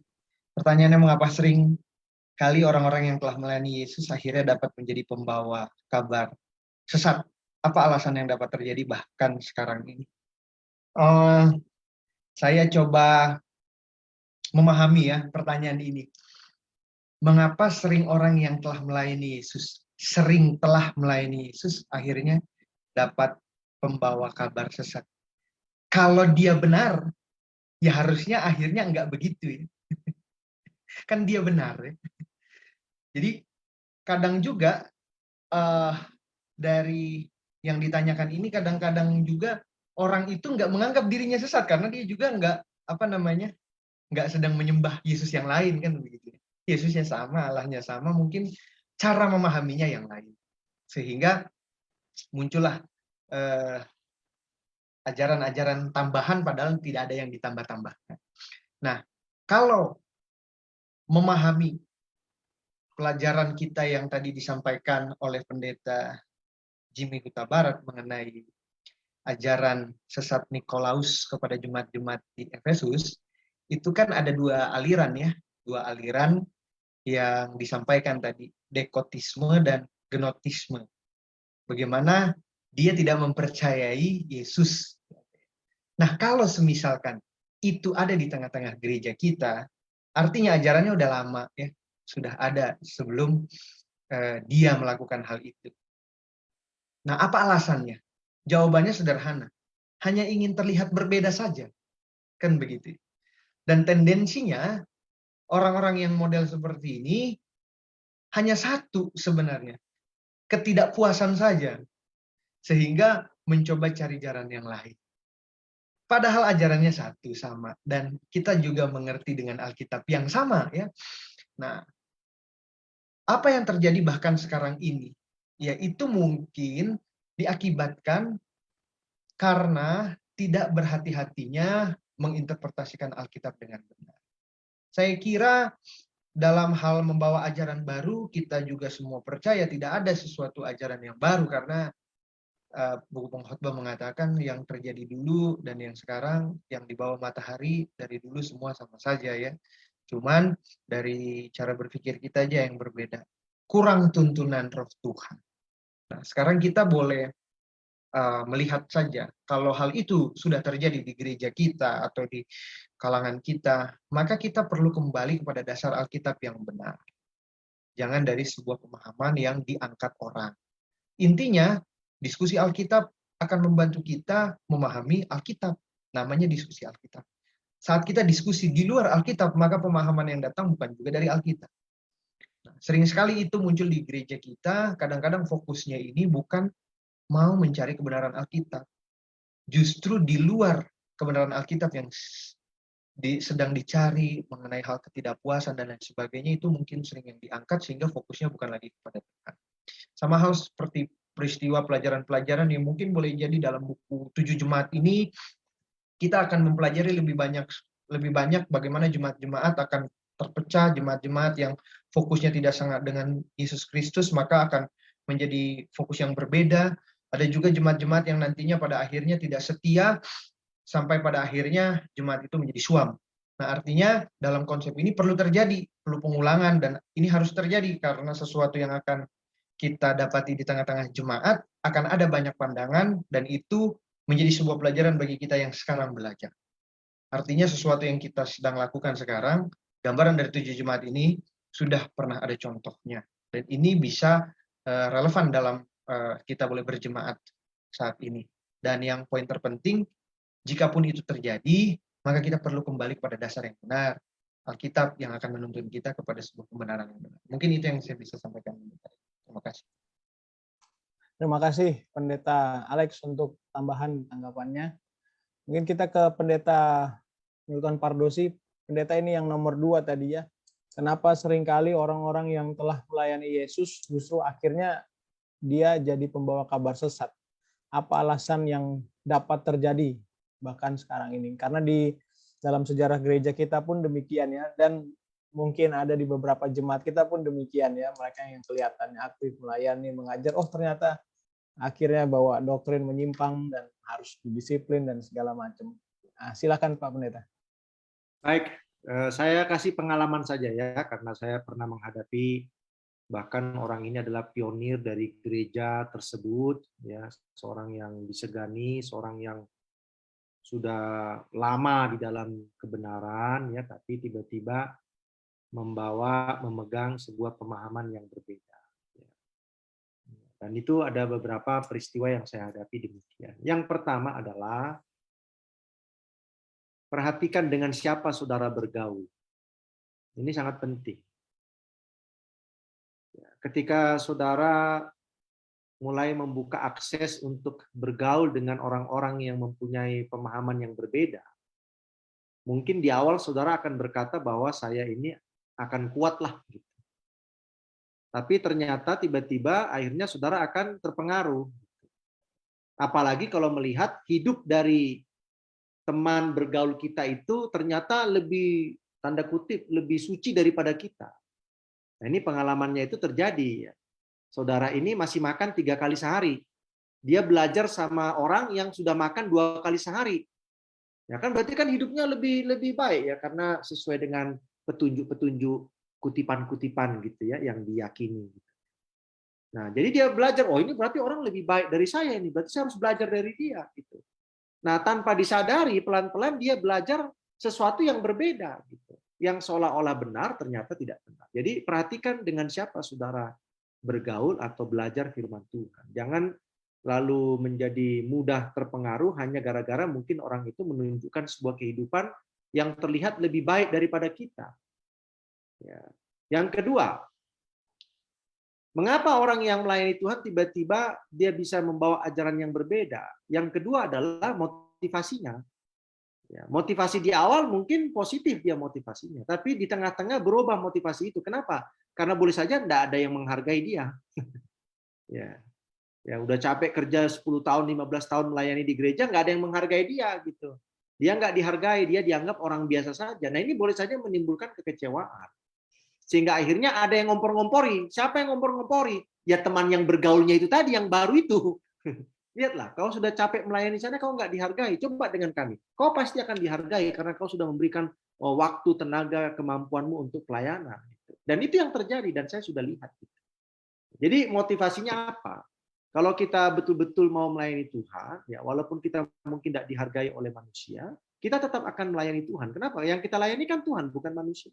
Pertanyaannya, mengapa sering kali orang-orang yang telah melayani Yesus akhirnya dapat menjadi pembawa kabar sesat? Apa alasan yang dapat terjadi bahkan sekarang ini? Saya coba memahami ya pertanyaan ini. Mengapa sering orang yang telah melayani Yesus, akhirnya dapat pembawa kabar sesat? Kalau dia benar, ya harusnya akhirnya enggak begitu ya. Kan dia benar ya. Jadi kadang juga dari yang ditanyakan ini, kadang-kadang juga orang itu enggak menganggap dirinya sesat karena dia juga enggak enggak sedang menyembah Yesus yang lain kan begitu. Yesusnya sama, Allahnya sama, mungkin cara memahaminya yang lain. Sehingga muncullah ajaran-ajaran tambahan padahal tidak ada yang ditambah-tambahkan. Nah, kalau memahami pelajaran kita yang tadi disampaikan oleh Pendeta Jimmy Huta Barat mengenai ajaran sesat Nikolaus kepada jemaat-jemaat di Efesus, itu kan ada dua aliran ya, dua aliran yang disampaikan tadi, dekotisme dan gnotisme. Bagaimana dia tidak mempercayai Yesus. Nah, kalau semisalkan itu ada di tengah-tengah gereja kita, artinya ajarannya udah lama ya, sudah ada sebelum dia melakukan hal itu. Nah, apa alasannya? Jawabannya sederhana, hanya ingin terlihat berbeda saja, kan begitu. Dan tendensinya orang-orang yang model seperti ini hanya satu sebenarnya, ketidakpuasan saja, sehingga mencoba cari jalan yang lain. Padahal ajarannya satu sama, dan kita juga mengerti dengan Alkitab yang sama ya. Nah, apa yang terjadi bahkan sekarang ini, yaitu mungkin diakibatkan karena tidak berhati-hatinya menginterpretasikan Alkitab dengan benar. Saya kira dalam hal membawa ajaran baru, kita juga semua percaya tidak ada sesuatu ajaran yang baru, karena buku pengkhotbah mengatakan yang terjadi dulu dan yang sekarang, yang di bawah matahari dari dulu semua sama saja ya. Cuman dari cara berpikir kita aja yang berbeda. Kurang tuntunan Roh Tuhan. Nah, sekarang kita boleh melihat saja, kalau hal itu sudah terjadi di gereja kita atau di kalangan kita, maka kita perlu kembali kepada dasar Alkitab yang benar. Jangan dari sebuah pemahaman yang diangkat orang. Intinya, diskusi Alkitab akan membantu kita memahami Alkitab. Namanya diskusi Alkitab. Saat kita diskusi di luar Alkitab, maka pemahaman yang datang bukan juga dari Alkitab. Nah, sering sekali itu muncul di gereja kita, kadang-kadang fokusnya ini bukan mau mencari kebenaran Alkitab. Justru di luar kebenaran Alkitab yang sedang dicari mengenai hal ketidakpuasan dan lain sebagainya, itu mungkin sering yang diangkat sehingga fokusnya bukan lagi kepada Tuhan. Sama hal seperti peristiwa pelajaran-pelajaran yang mungkin boleh jadi dalam buku 7 jemaat ini, kita akan mempelajari lebih banyak bagaimana jemaat-jemaat akan terpecah, jemaat-jemaat yang fokusnya tidak sangat dengan Yesus Kristus, maka akan menjadi fokus yang berbeda. Ada juga jemaat-jemaat yang nantinya pada akhirnya tidak setia, sampai pada akhirnya jemaat itu menjadi suam. Nah, artinya dalam konsep ini perlu pengulangan, dan ini harus terjadi karena sesuatu yang akan kita dapati di tengah-tengah jemaat akan ada banyak pandangan, dan itu menjadi sebuah pelajaran bagi kita yang sekarang belajar. Artinya sesuatu yang kita sedang lakukan sekarang, gambaran dari 7 jemaat ini sudah pernah ada contohnya, dan ini bisa relevan dalam kita boleh berjemaat saat ini. Dan yang poin terpenting, Jikapun itu terjadi, maka kita perlu kembali pada dasar yang benar. Alkitab yang akan menuntun kita kepada sebuah kebenaran yang benar. Mungkin itu yang saya bisa sampaikan. Terima kasih. Terima kasih Pendeta Alex untuk tambahan tanggapannya. Mungkin kita ke Pendeta Newton Pardosi. Pendeta ini yang nomor 2 tadi ya. Kenapa seringkali orang-orang yang telah melayani Yesus justru akhirnya dia jadi pembawa kabar sesat? Apa alasan yang dapat terjadi bahkan sekarang ini? Karena di dalam sejarah gereja kita pun demikian ya, dan mungkin ada di beberapa jemaat kita pun demikian ya, mereka yang kelihatannya aktif melayani, mengajar, ternyata akhirnya bawa doktrin menyimpang dan harus didisiplin dan segala macam. Nah, silakan Pak Pendeta. Baik, saya kasih pengalaman saja ya, karena saya pernah menghadapi, bahkan orang ini adalah pionir dari gereja tersebut, ya, seorang yang disegani, seorang yang sudah lama di dalam kebenaran, ya, tapi tiba-tiba memegang sebuah pemahaman yang berbeda. Dan itu ada beberapa peristiwa yang saya hadapi demikian. Yang pertama adalah perhatikan dengan siapa saudara bergaul. Ini sangat penting. Ketika saudara mulai membuka akses untuk bergaul dengan orang-orang yang mempunyai pemahaman yang berbeda, mungkin di awal saudara akan berkata bahwa saya ini akan kuatlah, gitu. Tapi ternyata tiba-tiba akhirnya saudara akan terpengaruh. Apalagi kalau melihat hidup dari teman bergaul kita itu ternyata lebih, tanda kutip, lebih suci daripada kita. Nah, ini pengalamannya itu terjadi. Saudara ini masih makan 3 kali sehari. Dia belajar sama orang yang sudah makan 2 kali sehari. Ya kan berarti kan hidupnya lebih baik ya, karena sesuai dengan petunjuk-petunjuk, kutipan-kutipan gitu ya yang diyakini. Nah, jadi dia belajar, ini berarti orang lebih baik dari saya ini, berarti saya harus belajar dari dia gitu. Nah, tanpa disadari pelan-pelan dia belajar sesuatu yang berbeda gitu. Yang seolah-olah benar ternyata tidak benar. Jadi perhatikan dengan siapa saudara bergaul atau belajar firman Tuhan. Jangan lalu menjadi mudah terpengaruh hanya gara-gara mungkin orang itu menunjukkan sebuah kehidupan yang terlihat lebih baik daripada kita. Ya. Yang kedua, mengapa orang yang melayani Tuhan tiba-tiba dia bisa membawa ajaran yang berbeda? Yang kedua adalah motivasinya. Ya, motivasi di awal mungkin positif dia motivasinya, tapi di tengah-tengah berubah motivasi itu. Kenapa? Karena boleh saja tidak ada yang menghargai dia. Ya, udah capek kerja 10 tahun, 15 tahun melayani di gereja, nggak ada yang menghargai dia gitu. Dia nggak dihargai, dia dianggap orang biasa saja. Nah, ini boleh saja menimbulkan kekecewaan. Sehingga akhirnya ada yang ngompor-ngompori. Siapa yang ngompor-ngompori? Ya teman yang bergaulnya itu tadi, yang baru itu. Lihatlah, kau sudah capek melayani sana, kau nggak dihargai. Coba dengan kami. Kau pasti akan dihargai karena kau sudah memberikan waktu, tenaga, kemampuanmu untuk pelayanan. Dan itu yang terjadi, dan saya sudah lihat. Jadi motivasinya apa? Kalau kita betul-betul mau melayani Tuhan, ya walaupun kita mungkin tidak dihargai oleh manusia, kita tetap akan melayani Tuhan. Kenapa? Yang kita layani kan Tuhan, bukan manusia.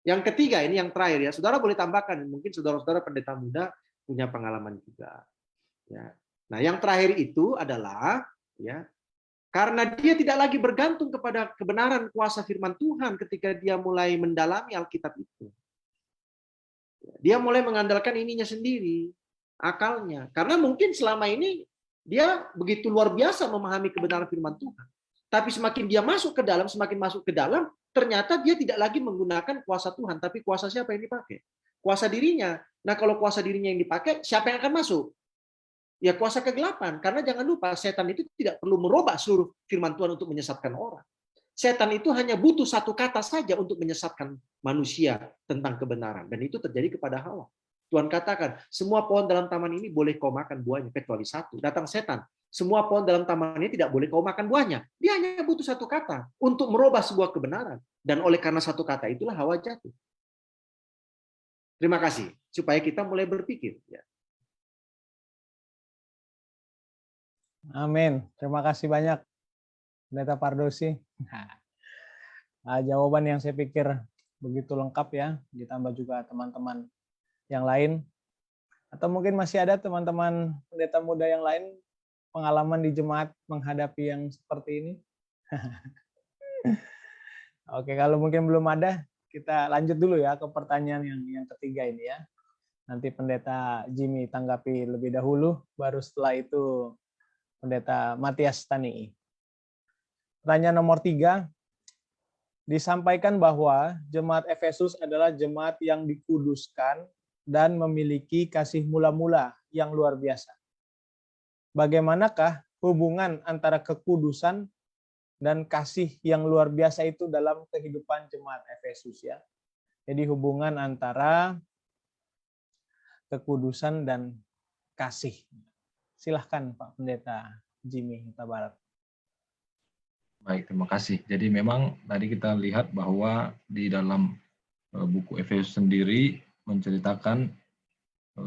Yang ketiga, ini yang terakhir ya, saudara boleh tambahkan, mungkin saudara-saudara pendeta muda punya pengalaman juga. Ya. Nah, yang terakhir itu adalah ya, karena dia tidak lagi bergantung kepada kebenaran kuasa firman Tuhan ketika dia mulai mendalami Alkitab itu. Dia mulai mengandalkan ininya sendiri, akalnya. Karena mungkin selama ini dia begitu luar biasa memahami kebenaran firman Tuhan. Tapi semakin dia masuk ke dalam, semakin masuk ke dalam, ternyata dia tidak lagi menggunakan kuasa Tuhan, tapi kuasa siapa yang dipakai? Kuasa dirinya. Nah, kalau kuasa dirinya yang dipakai, siapa yang akan masuk? Ya kuasa kegelapan. Karena jangan lupa, setan itu tidak perlu merubah seluruh firman Tuhan untuk menyesatkan orang. Setan itu hanya butuh satu kata saja untuk menyesatkan manusia tentang kebenaran. Dan itu terjadi kepada Hawa. Tuhan katakan, semua pohon dalam taman ini boleh kau makan buahnya, kecuali satu. Datang setan, semua pohon dalam taman ini tidak boleh kau makan buahnya. Dia hanya butuh satu kata untuk merubah sebuah kebenaran. Dan oleh karena satu kata itulah Hawa jatuh. Terima kasih. Supaya kita mulai berpikir. Ya. Amin. Terima kasih banyak, Pendeta Pardosi. Jawaban yang saya pikir begitu lengkap ya, ditambah juga teman-teman yang lain. Atau mungkin masih ada teman-teman pendeta muda yang lain pengalaman di jemaat menghadapi yang seperti ini? Oke, kalau mungkin belum ada, kita lanjut dulu ya ke pertanyaan yang ketiga ini ya. Nanti Pendeta Jimmy tanggapi lebih dahulu, baru setelah itu Pendeta Matias Tani. Pertanyaan nomor 3, disampaikan bahwa jemaat Efesus adalah jemaat yang dikuduskan dan memiliki kasih mula-mula yang luar biasa. Bagaimanakah hubungan antara kekudusan dan kasih yang luar biasa itu dalam kehidupan jemaat Efesus ya? Jadi hubungan antara kekudusan dan kasih. Silahkan Pak Pendeta Jimmy Huta Barat. Baik, terima kasih. Jadi memang tadi kita lihat bahwa di dalam buku Efesus sendiri menceritakan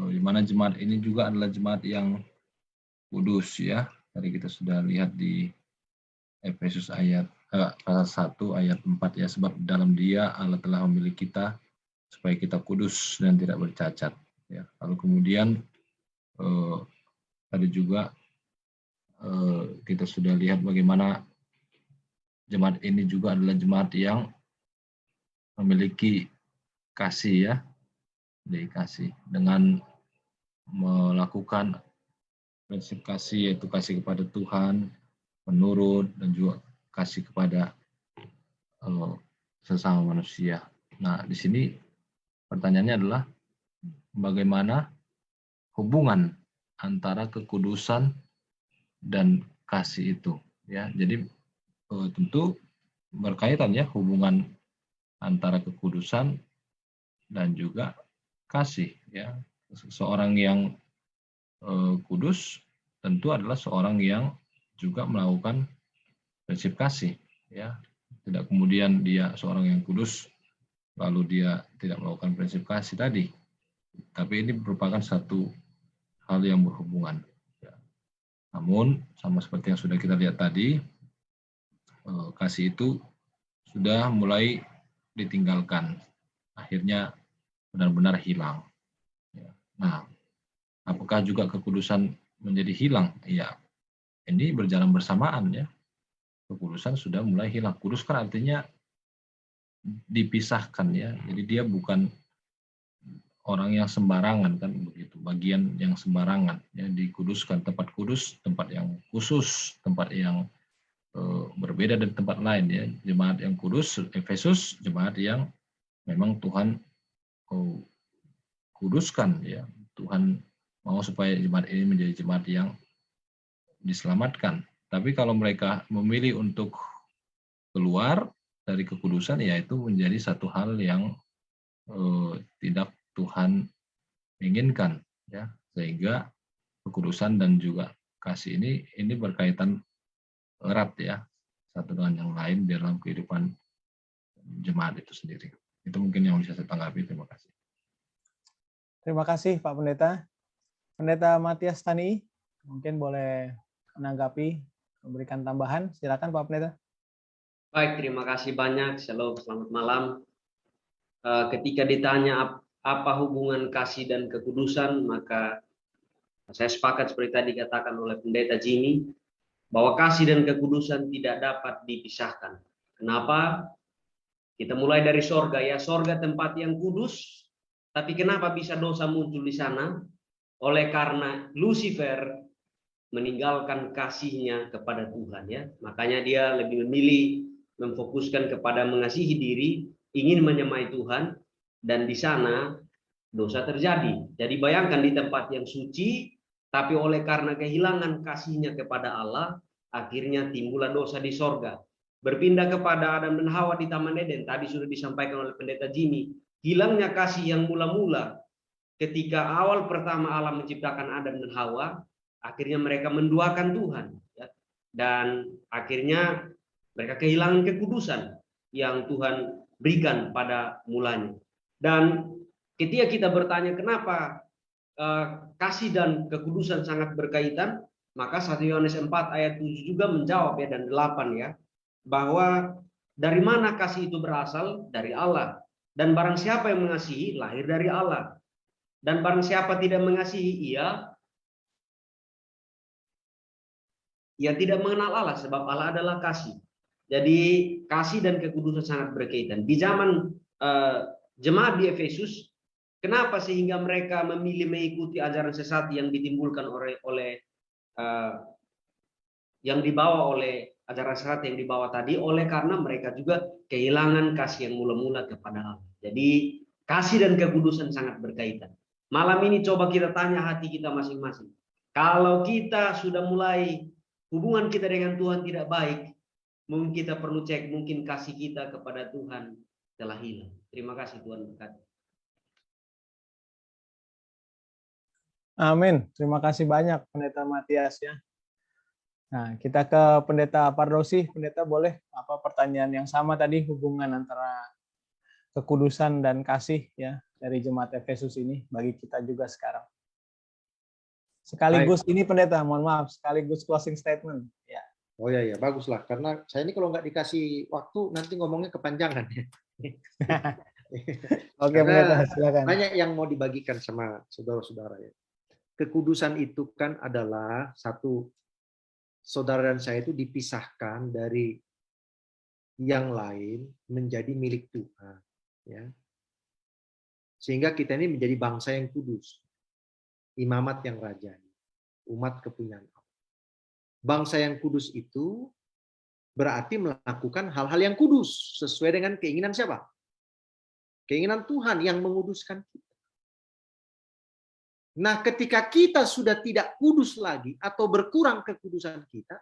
di mana jemaat ini juga adalah jemaat yang kudus ya. Tadi kita sudah lihat di Efesus pasal 1 ayat 4 ya, sebab dalam Dia Allah telah memilih kita supaya kita kudus dan tidak bercacat ya. Lalu kemudian tadi juga kita sudah lihat bagaimana jemaat ini juga adalah jemaat yang memiliki kasih ya, dikasih dengan melakukan prinsip kasih, yaitu kasih kepada Tuhan, menurut, dan juga kasih kepada sesama manusia. Nah, di sini pertanyaannya adalah bagaimana hubungan antara kekudusan dan kasih itu ya. Jadi tentu berkaitan ya hubungan antara kekudusan dan juga kasih ya. Seorang yang kudus tentu adalah seorang yang juga melakukan prinsip kasih ya. Tidak kemudian dia seorang yang kudus lalu dia tidak melakukan prinsip kasih tadi. Tapi ini merupakan satu hal yang berhubungan ya. Namun sama seperti yang sudah kita lihat tadi, kasih itu sudah mulai ditinggalkan, akhirnya benar-benar hilang ya. Nah, apakah juga kekudusan menjadi hilang? Ya, ini berjalan bersamaan ya. Kekudusan sudah mulai hilang. Kudus kan artinya dipisahkan ya. Jadi dia bukan orang yang sembarangan kan begitu. Bagian yang sembarangan ya, dikuduskan. Tempat kudus, tempat yang khusus, tempat yang berbeda dari tempat lain ya. Jemaat yang kudus, Efesus, jemaat yang memang Tuhan kuduskan ya. Tuhan mau supaya jemaat ini menjadi jemaat yang diselamatkan. Tapi kalau mereka memilih untuk keluar dari kekudusan, ya itu menjadi satu hal yang tidak Tuhan inginkan, ya. Sehingga kekudusan dan juga kasih ini berkaitan erat ya, satu dengan yang lain dalam kehidupan jemaat itu sendiri. Itu mungkin yang bisa saya tanggapi. Terima kasih. Terima kasih Pak Pendeta. Pendeta Matias Tani, mungkin boleh menanggapi, memberikan tambahan. Silakan Pak Pendeta. Baik, terima kasih banyak. Selamat malam. Ketika ditanya apa hubungan kasih dan kekudusan, maka saya sepakat seperti tadi dikatakan oleh Pendeta Jimmy, bahwa kasih dan kekudusan tidak dapat dipisahkan. Kenapa? Kita mulai dari sorga ya, sorga tempat yang kudus, tapi kenapa bisa dosa muncul di sana? Oleh karena Lucifer meninggalkan kasihnya kepada Tuhan ya. Makanya dia lebih memilih memfokuskan kepada mengasihi diri, ingin menyemai Tuhan, dan di sana dosa terjadi. Jadi bayangkan di tempat yang suci, tapi oleh karena kehilangan kasihnya kepada Allah, akhirnya timbullah dosa di sorga. Berpindah kepada Adam dan Hawa di Taman Eden, tadi sudah disampaikan oleh Pendeta Jimmy, hilangnya kasih yang mula-mula ketika awal pertama Allah menciptakan Adam dan Hawa, akhirnya mereka menduakan Tuhan. Ya. Dan akhirnya mereka kehilangan kekudusan yang Tuhan berikan pada mulanya. Dan ketika kita bertanya kenapa kasih dan kekudusan sangat berkaitan, maka 1 Yohanes 4 ayat 7 juga menjawab ya, dan 8 ya, bahwa dari mana kasih itu berasal? Dari Allah. Dan barang siapa yang mengasihi, lahir dari Allah. Dan barang siapa tidak mengasihi, ia ia tidak mengenal Allah sebab Allah adalah kasih. Jadi kasih dan kekudusan sangat berkaitan. Di zaman jemaat di Efesus, kenapa sehingga mereka memilih mengikuti ajaran sesat yang ditimbulkan yang dibawa oleh ajaran sesat yang dibawa tadi, oleh karena mereka juga kehilangan kasih yang mula-mula kepada Allah. Jadi kasih dan kekudusan sangat berkaitan. Malam ini coba kita tanya hati kita masing-masing. Kalau kita sudah mulai hubungan kita dengan Tuhan tidak baik, mungkin kita perlu cek, mungkin kasih kita kepada Tuhan telah hilang. Terima kasih, Tuhan berkati. Amin. Terima kasih banyak Pendeta Matias ya. Nah, kita ke Pendeta Pardosi. Pendeta, boleh apa pertanyaan yang sama tadi, hubungan antara kekudusan dan kasih ya dari jemaat Efesus ini bagi kita juga sekarang. Sekaligus ini Pendeta, mohon maaf, sekaligus closing statement ya. Oh ya, baguslah. Karena saya ini kalau nggak dikasih waktu nanti ngomongnya kepanjangan. Oke, Pendeta, silakan. Banyak yang mau dibagikan sama saudara-saudara ya. Kekudusan itu kan adalah satu, saudara dan saya itu dipisahkan dari yang lain menjadi milik Tuhan, ya. Sehingga kita ini menjadi bangsa yang kudus, imamat yang rajani, umat kepunyaan Allah. Bangsa yang kudus itu berarti melakukan hal-hal yang kudus sesuai dengan keinginan siapa? Keinginan Tuhan yang menguduskan kita. Nah, ketika kita sudah tidak kudus lagi atau berkurang kekudusan kita,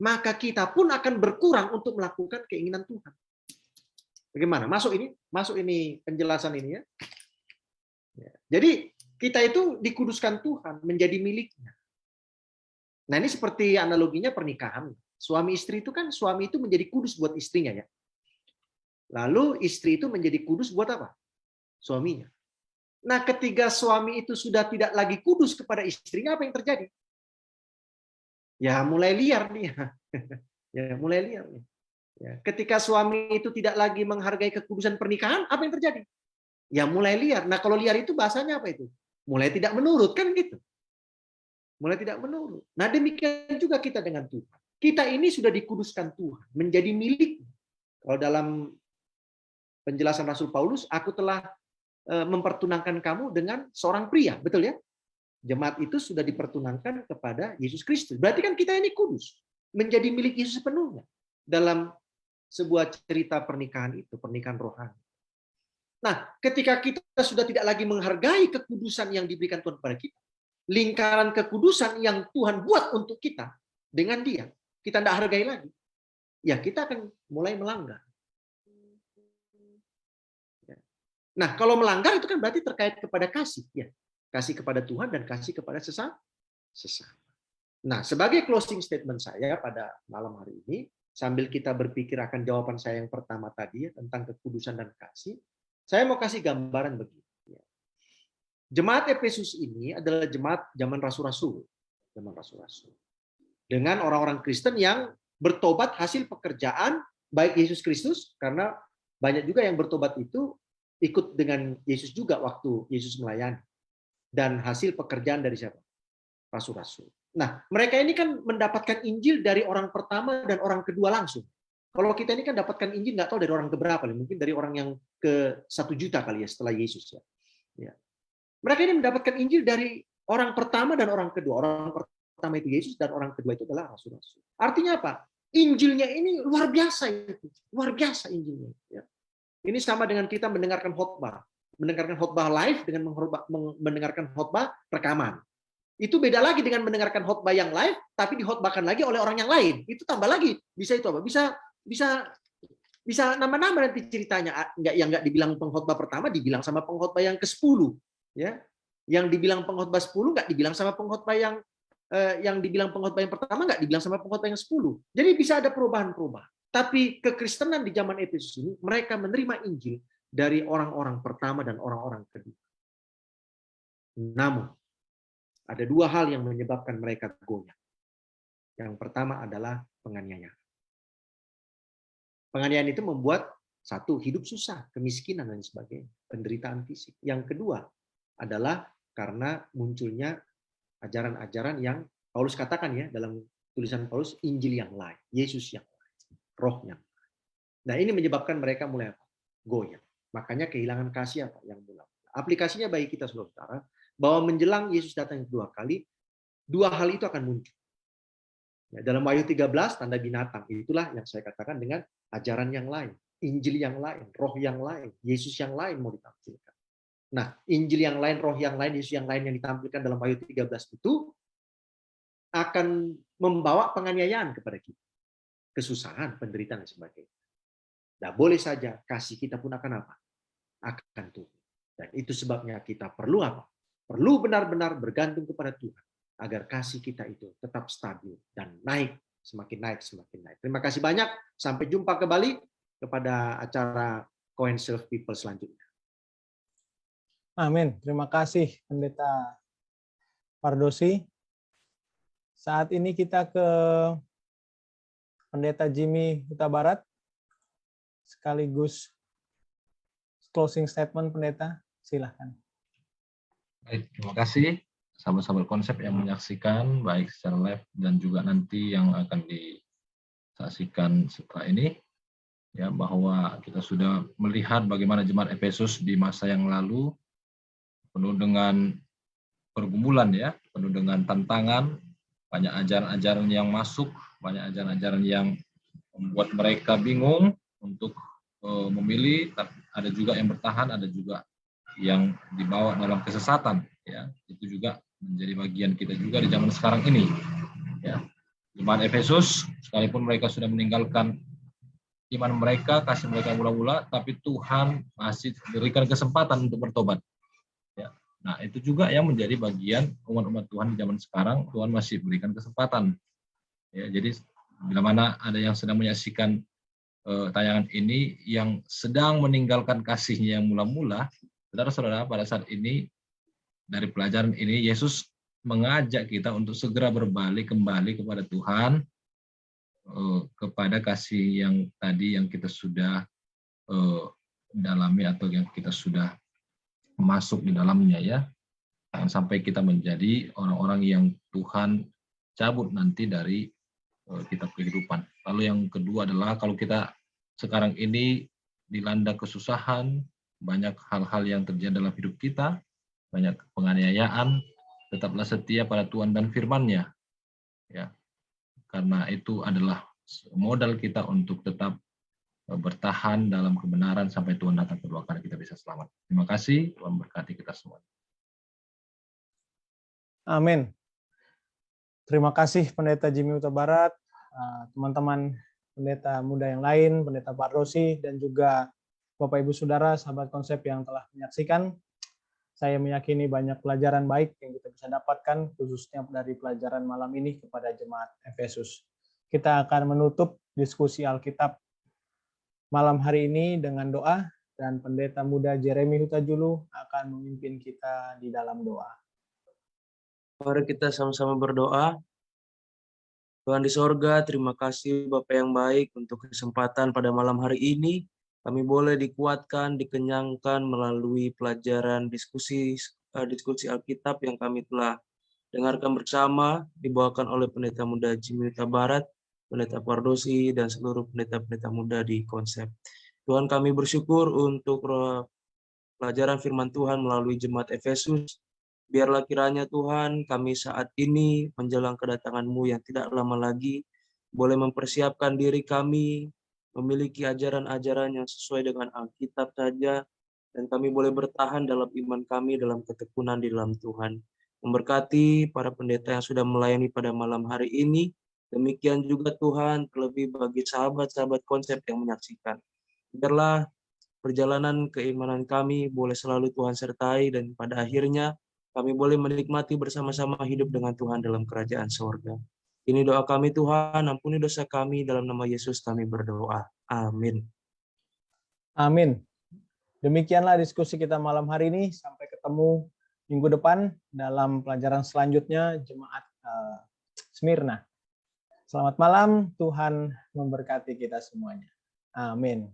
maka kita pun akan berkurang untuk melakukan keinginan Tuhan. Bagaimana? Masuk ini penjelasan ini ya. Jadi kita itu dikuduskan Tuhan, menjadi miliknya. Nah, ini seperti analoginya pernikahan. Suami istri itu kan, suami itu menjadi kudus buat istrinya ya. Lalu istri itu menjadi kudus buat apa? Suaminya. Nah, ketika suami itu sudah tidak lagi kudus kepada istrinya, apa yang terjadi? Ya, mulai liar nih. Ya, mulai liar nih. Ya, ketika suami itu tidak lagi menghargai kekudusan pernikahan, apa yang terjadi? Ya, mulai liar. Nah, kalau liar itu bahasanya apa itu? Mulai tidak menurut, kan gitu. Mulai tidak menurut. Nah, demikian juga kita dengan Tuhan. Kita ini sudah dikuduskan Tuhan, menjadi milik. Kalau dalam penjelasan Rasul Paulus, aku telah mempertunangkan kamu dengan seorang pria, betul ya? Jemaat itu sudah dipertunangkan kepada Yesus Kristus. Berarti kan kita ini kudus, menjadi milik Yesus sepenuhnya dalam sebuah cerita pernikahan itu, pernikahan rohani. Nah, ketika kita sudah tidak lagi menghargai kekudusan yang diberikan Tuhan kepada kita, lingkaran kekudusan yang Tuhan buat untuk kita dengan Dia, kita tidak hargai lagi. Ya, kita akan mulai melanggar. Nah, kalau melanggar itu kan berarti terkait kepada kasih, ya. Kasih kepada Tuhan dan kasih kepada sesama. Nah, sebagai closing statement saya pada malam hari ini, sambil kita berpikir akan jawaban saya yang pertama tadi ya, tentang kekudusan dan kasih, saya mau kasih gambaran begini. Jemaat Efesus ini adalah jemaat zaman rasul-rasul, dengan orang-orang Kristen yang bertobat hasil pekerjaan baik Yesus Kristus, karena banyak juga yang bertobat itu ikut dengan Yesus juga waktu Yesus melayani. Dan hasil pekerjaan dari siapa? Rasul-rasul. Nah, mereka ini kan mendapatkan Injil dari orang pertama dan orang kedua langsung. Kalau kita ini kan dapatkan Injil nggak tahu dari orang keberapa, mungkin dari orang yang ke 1 juta kali ya setelah Yesus ya. Ya. Mereka ini mendapatkan Injil dari orang pertama dan orang kedua. Orang pertama itu Yesus dan orang kedua itu adalah rasul-rasul. Artinya apa? Injilnya ini luar biasa itu. Luar biasa Injilnya. Ya. Ini sama dengan kita mendengarkan khotbah. Mendengarkan khotbah live dengan mendengarkan khotbah rekaman. Itu beda lagi dengan mendengarkan khotbah yang live, tapi dikhotbahkan lagi oleh orang yang lain. Itu tambah lagi. Bisa itu apa? Bisa nama-nama nanti ceritanya. Yang nggak dibilang pengkhotbah pertama, dibilang sama pengkhotbah yang ke-10. Ya. Yang dibilang pengkhotbah 10, nggak dibilang sama pengkhotbah yang dibilang pengkhotbah yang pertama, nggak dibilang sama pengkhotbah yang 10. Jadi bisa ada perubahan-perubahan. Tapi kekristenan di zaman Efesus ini, mereka menerima Injil dari orang-orang pertama dan orang-orang kedua. Namun, ada dua hal yang menyebabkan mereka goyah. Yang pertama adalah penganiayaan. Penganiayaan itu membuat satu, hidup susah, kemiskinan dan sebagainya, penderitaan fisik. Yang kedua adalah karena munculnya ajaran-ajaran yang Paulus katakan ya dalam tulisan Paulus, Injil yang lain, Yesus yang lain, Roh yang lain. Nah ini menyebabkan mereka mulai apa? Goyah. Makanya kehilangan kasih apa? Yang mula. Aplikasinya bagi kita saudara, bahwa menjelang Yesus datang kedua kali, dua hal itu akan muncul. Ya, dalam Wahyu 13, tanda binatang. Itulah yang saya katakan dengan ajaran yang lain. Injil yang lain, roh yang lain, Yesus yang lain mau ditampilkan. Nah, Injil yang lain, roh yang lain, Yesus yang lain yang ditampilkan dalam Wahyu 13 itu akan membawa penganiayaan kepada kita. Kesusahan, penderitaan, dan sebagainya. Nah, boleh saja kasih kita pun akan apa? Akan turun. Dan itu sebabnya kita perlu apa? Perlu benar-benar bergantung kepada Tuhan agar kasih kita itu tetap stabil dan naik, semakin naik, semakin naik. Terima kasih banyak. Sampai jumpa kembali kepada acara Coin Self People selanjutnya. Amin. Terima kasih Pendeta Pardosi. Saat ini kita ke Pendeta Jimmy Huta Barat. Sekaligus closing statement Pendeta. Silahkan. Baik, terima kasih sahabat-sahabat konsep yang menyaksikan baik secara live dan juga nanti yang akan disaksikan setelah ini, ya, bahwa kita sudah melihat bagaimana jemaat Efesus di masa yang lalu penuh dengan pergumulan, ya, penuh dengan tantangan, banyak ajaran-ajaran yang masuk, banyak ajaran-ajaran yang membuat mereka bingung untuk memilih. Ada juga yang bertahan, ada juga yang dibawa dalam kesesatan, ya. Itu juga menjadi bagian kita juga di zaman sekarang ini, ya. Jemaat Efesus sekalipun mereka sudah meninggalkan iman mereka, kasih mereka mula-mula, tapi Tuhan masih berikan kesempatan untuk bertobat, ya. Nah, itu juga yang menjadi bagian umat-umat Tuhan di zaman sekarang. Tuhan masih berikan kesempatan, ya. Jadi bila mana ada yang sedang menyaksikan tayangan ini yang sedang meninggalkan kasihnya yang mula-mula, saudara-saudara, pada saat ini dari pelajaran ini Yesus mengajak kita untuk segera berbalik kembali kepada Tuhan, kepada kasih yang tadi yang kita sudah dalami atau yang kita sudah masuk di dalamnya, ya. Jangan sampai kita menjadi orang-orang yang Tuhan cabut nanti dari kitab kehidupan. Lalu yang kedua adalah kalau kita sekarang ini dilanda kesusahan, banyak hal-hal yang terjadi dalam hidup kita, banyak penganiayaan, tetaplah setia pada Tuhan dan firman-Nya, ya. Karena itu adalah modal kita untuk tetap bertahan dalam kebenaran sampai Tuhan datang kedua kali kita bisa selamat. Terima kasih, Tuhan berkati kita semua. Amin. Terima kasih Pendeta Jimmy Huta Barat, teman-teman pendeta muda yang lain, Pendeta Pardosi, dan juga Bapak Ibu Saudara, sahabat konsep yang telah menyaksikan. Saya meyakini banyak pelajaran baik yang kita bisa dapatkan, khususnya dari pelajaran malam ini kepada jemaat Efesus. Kita akan menutup diskusi Alkitab malam hari ini dengan doa, dan Pendeta Muda Jeremy Huta Julu akan memimpin kita di dalam doa. Mari kita sama-sama berdoa. Tuhan di sorga, terima kasih Bapak yang baik untuk kesempatan pada malam hari ini. Kami boleh dikuatkan, dikenyangkan melalui pelajaran diskusi Alkitab yang kami telah dengarkan bersama, dibawakan oleh Pendeta Muda Jimmy Huta Barat, Pendeta Pardosi, dan seluruh pendeta-pendeta muda di konsep. Tuhan, kami bersyukur untuk pelajaran firman Tuhan melalui jemaat Efesus. Biarlah kiranya Tuhan, kami saat ini menjelang kedatangan-Mu yang tidak lama lagi, boleh mempersiapkan diri kami, memiliki ajaran-ajaran yang sesuai dengan Alkitab saja, dan kami boleh bertahan dalam iman kami, dalam ketekunan di dalam Tuhan. Memberkati para pendeta yang sudah melayani pada malam hari ini, demikian juga Tuhan, terlebih bagi sahabat-sahabat konsep yang menyaksikan. Biarlah perjalanan keimanan kami boleh selalu Tuhan sertai, dan pada akhirnya kami boleh menikmati bersama-sama hidup dengan Tuhan dalam kerajaan sorga. Ini doa kami Tuhan, ampuni dosa kami, dalam nama Yesus kami berdoa. Amin. Amin. Demikianlah diskusi kita malam hari ini. Sampai ketemu minggu depan dalam pelajaran selanjutnya Jemaat Smyrna. Selamat malam, Tuhan memberkati kita semuanya. Amin.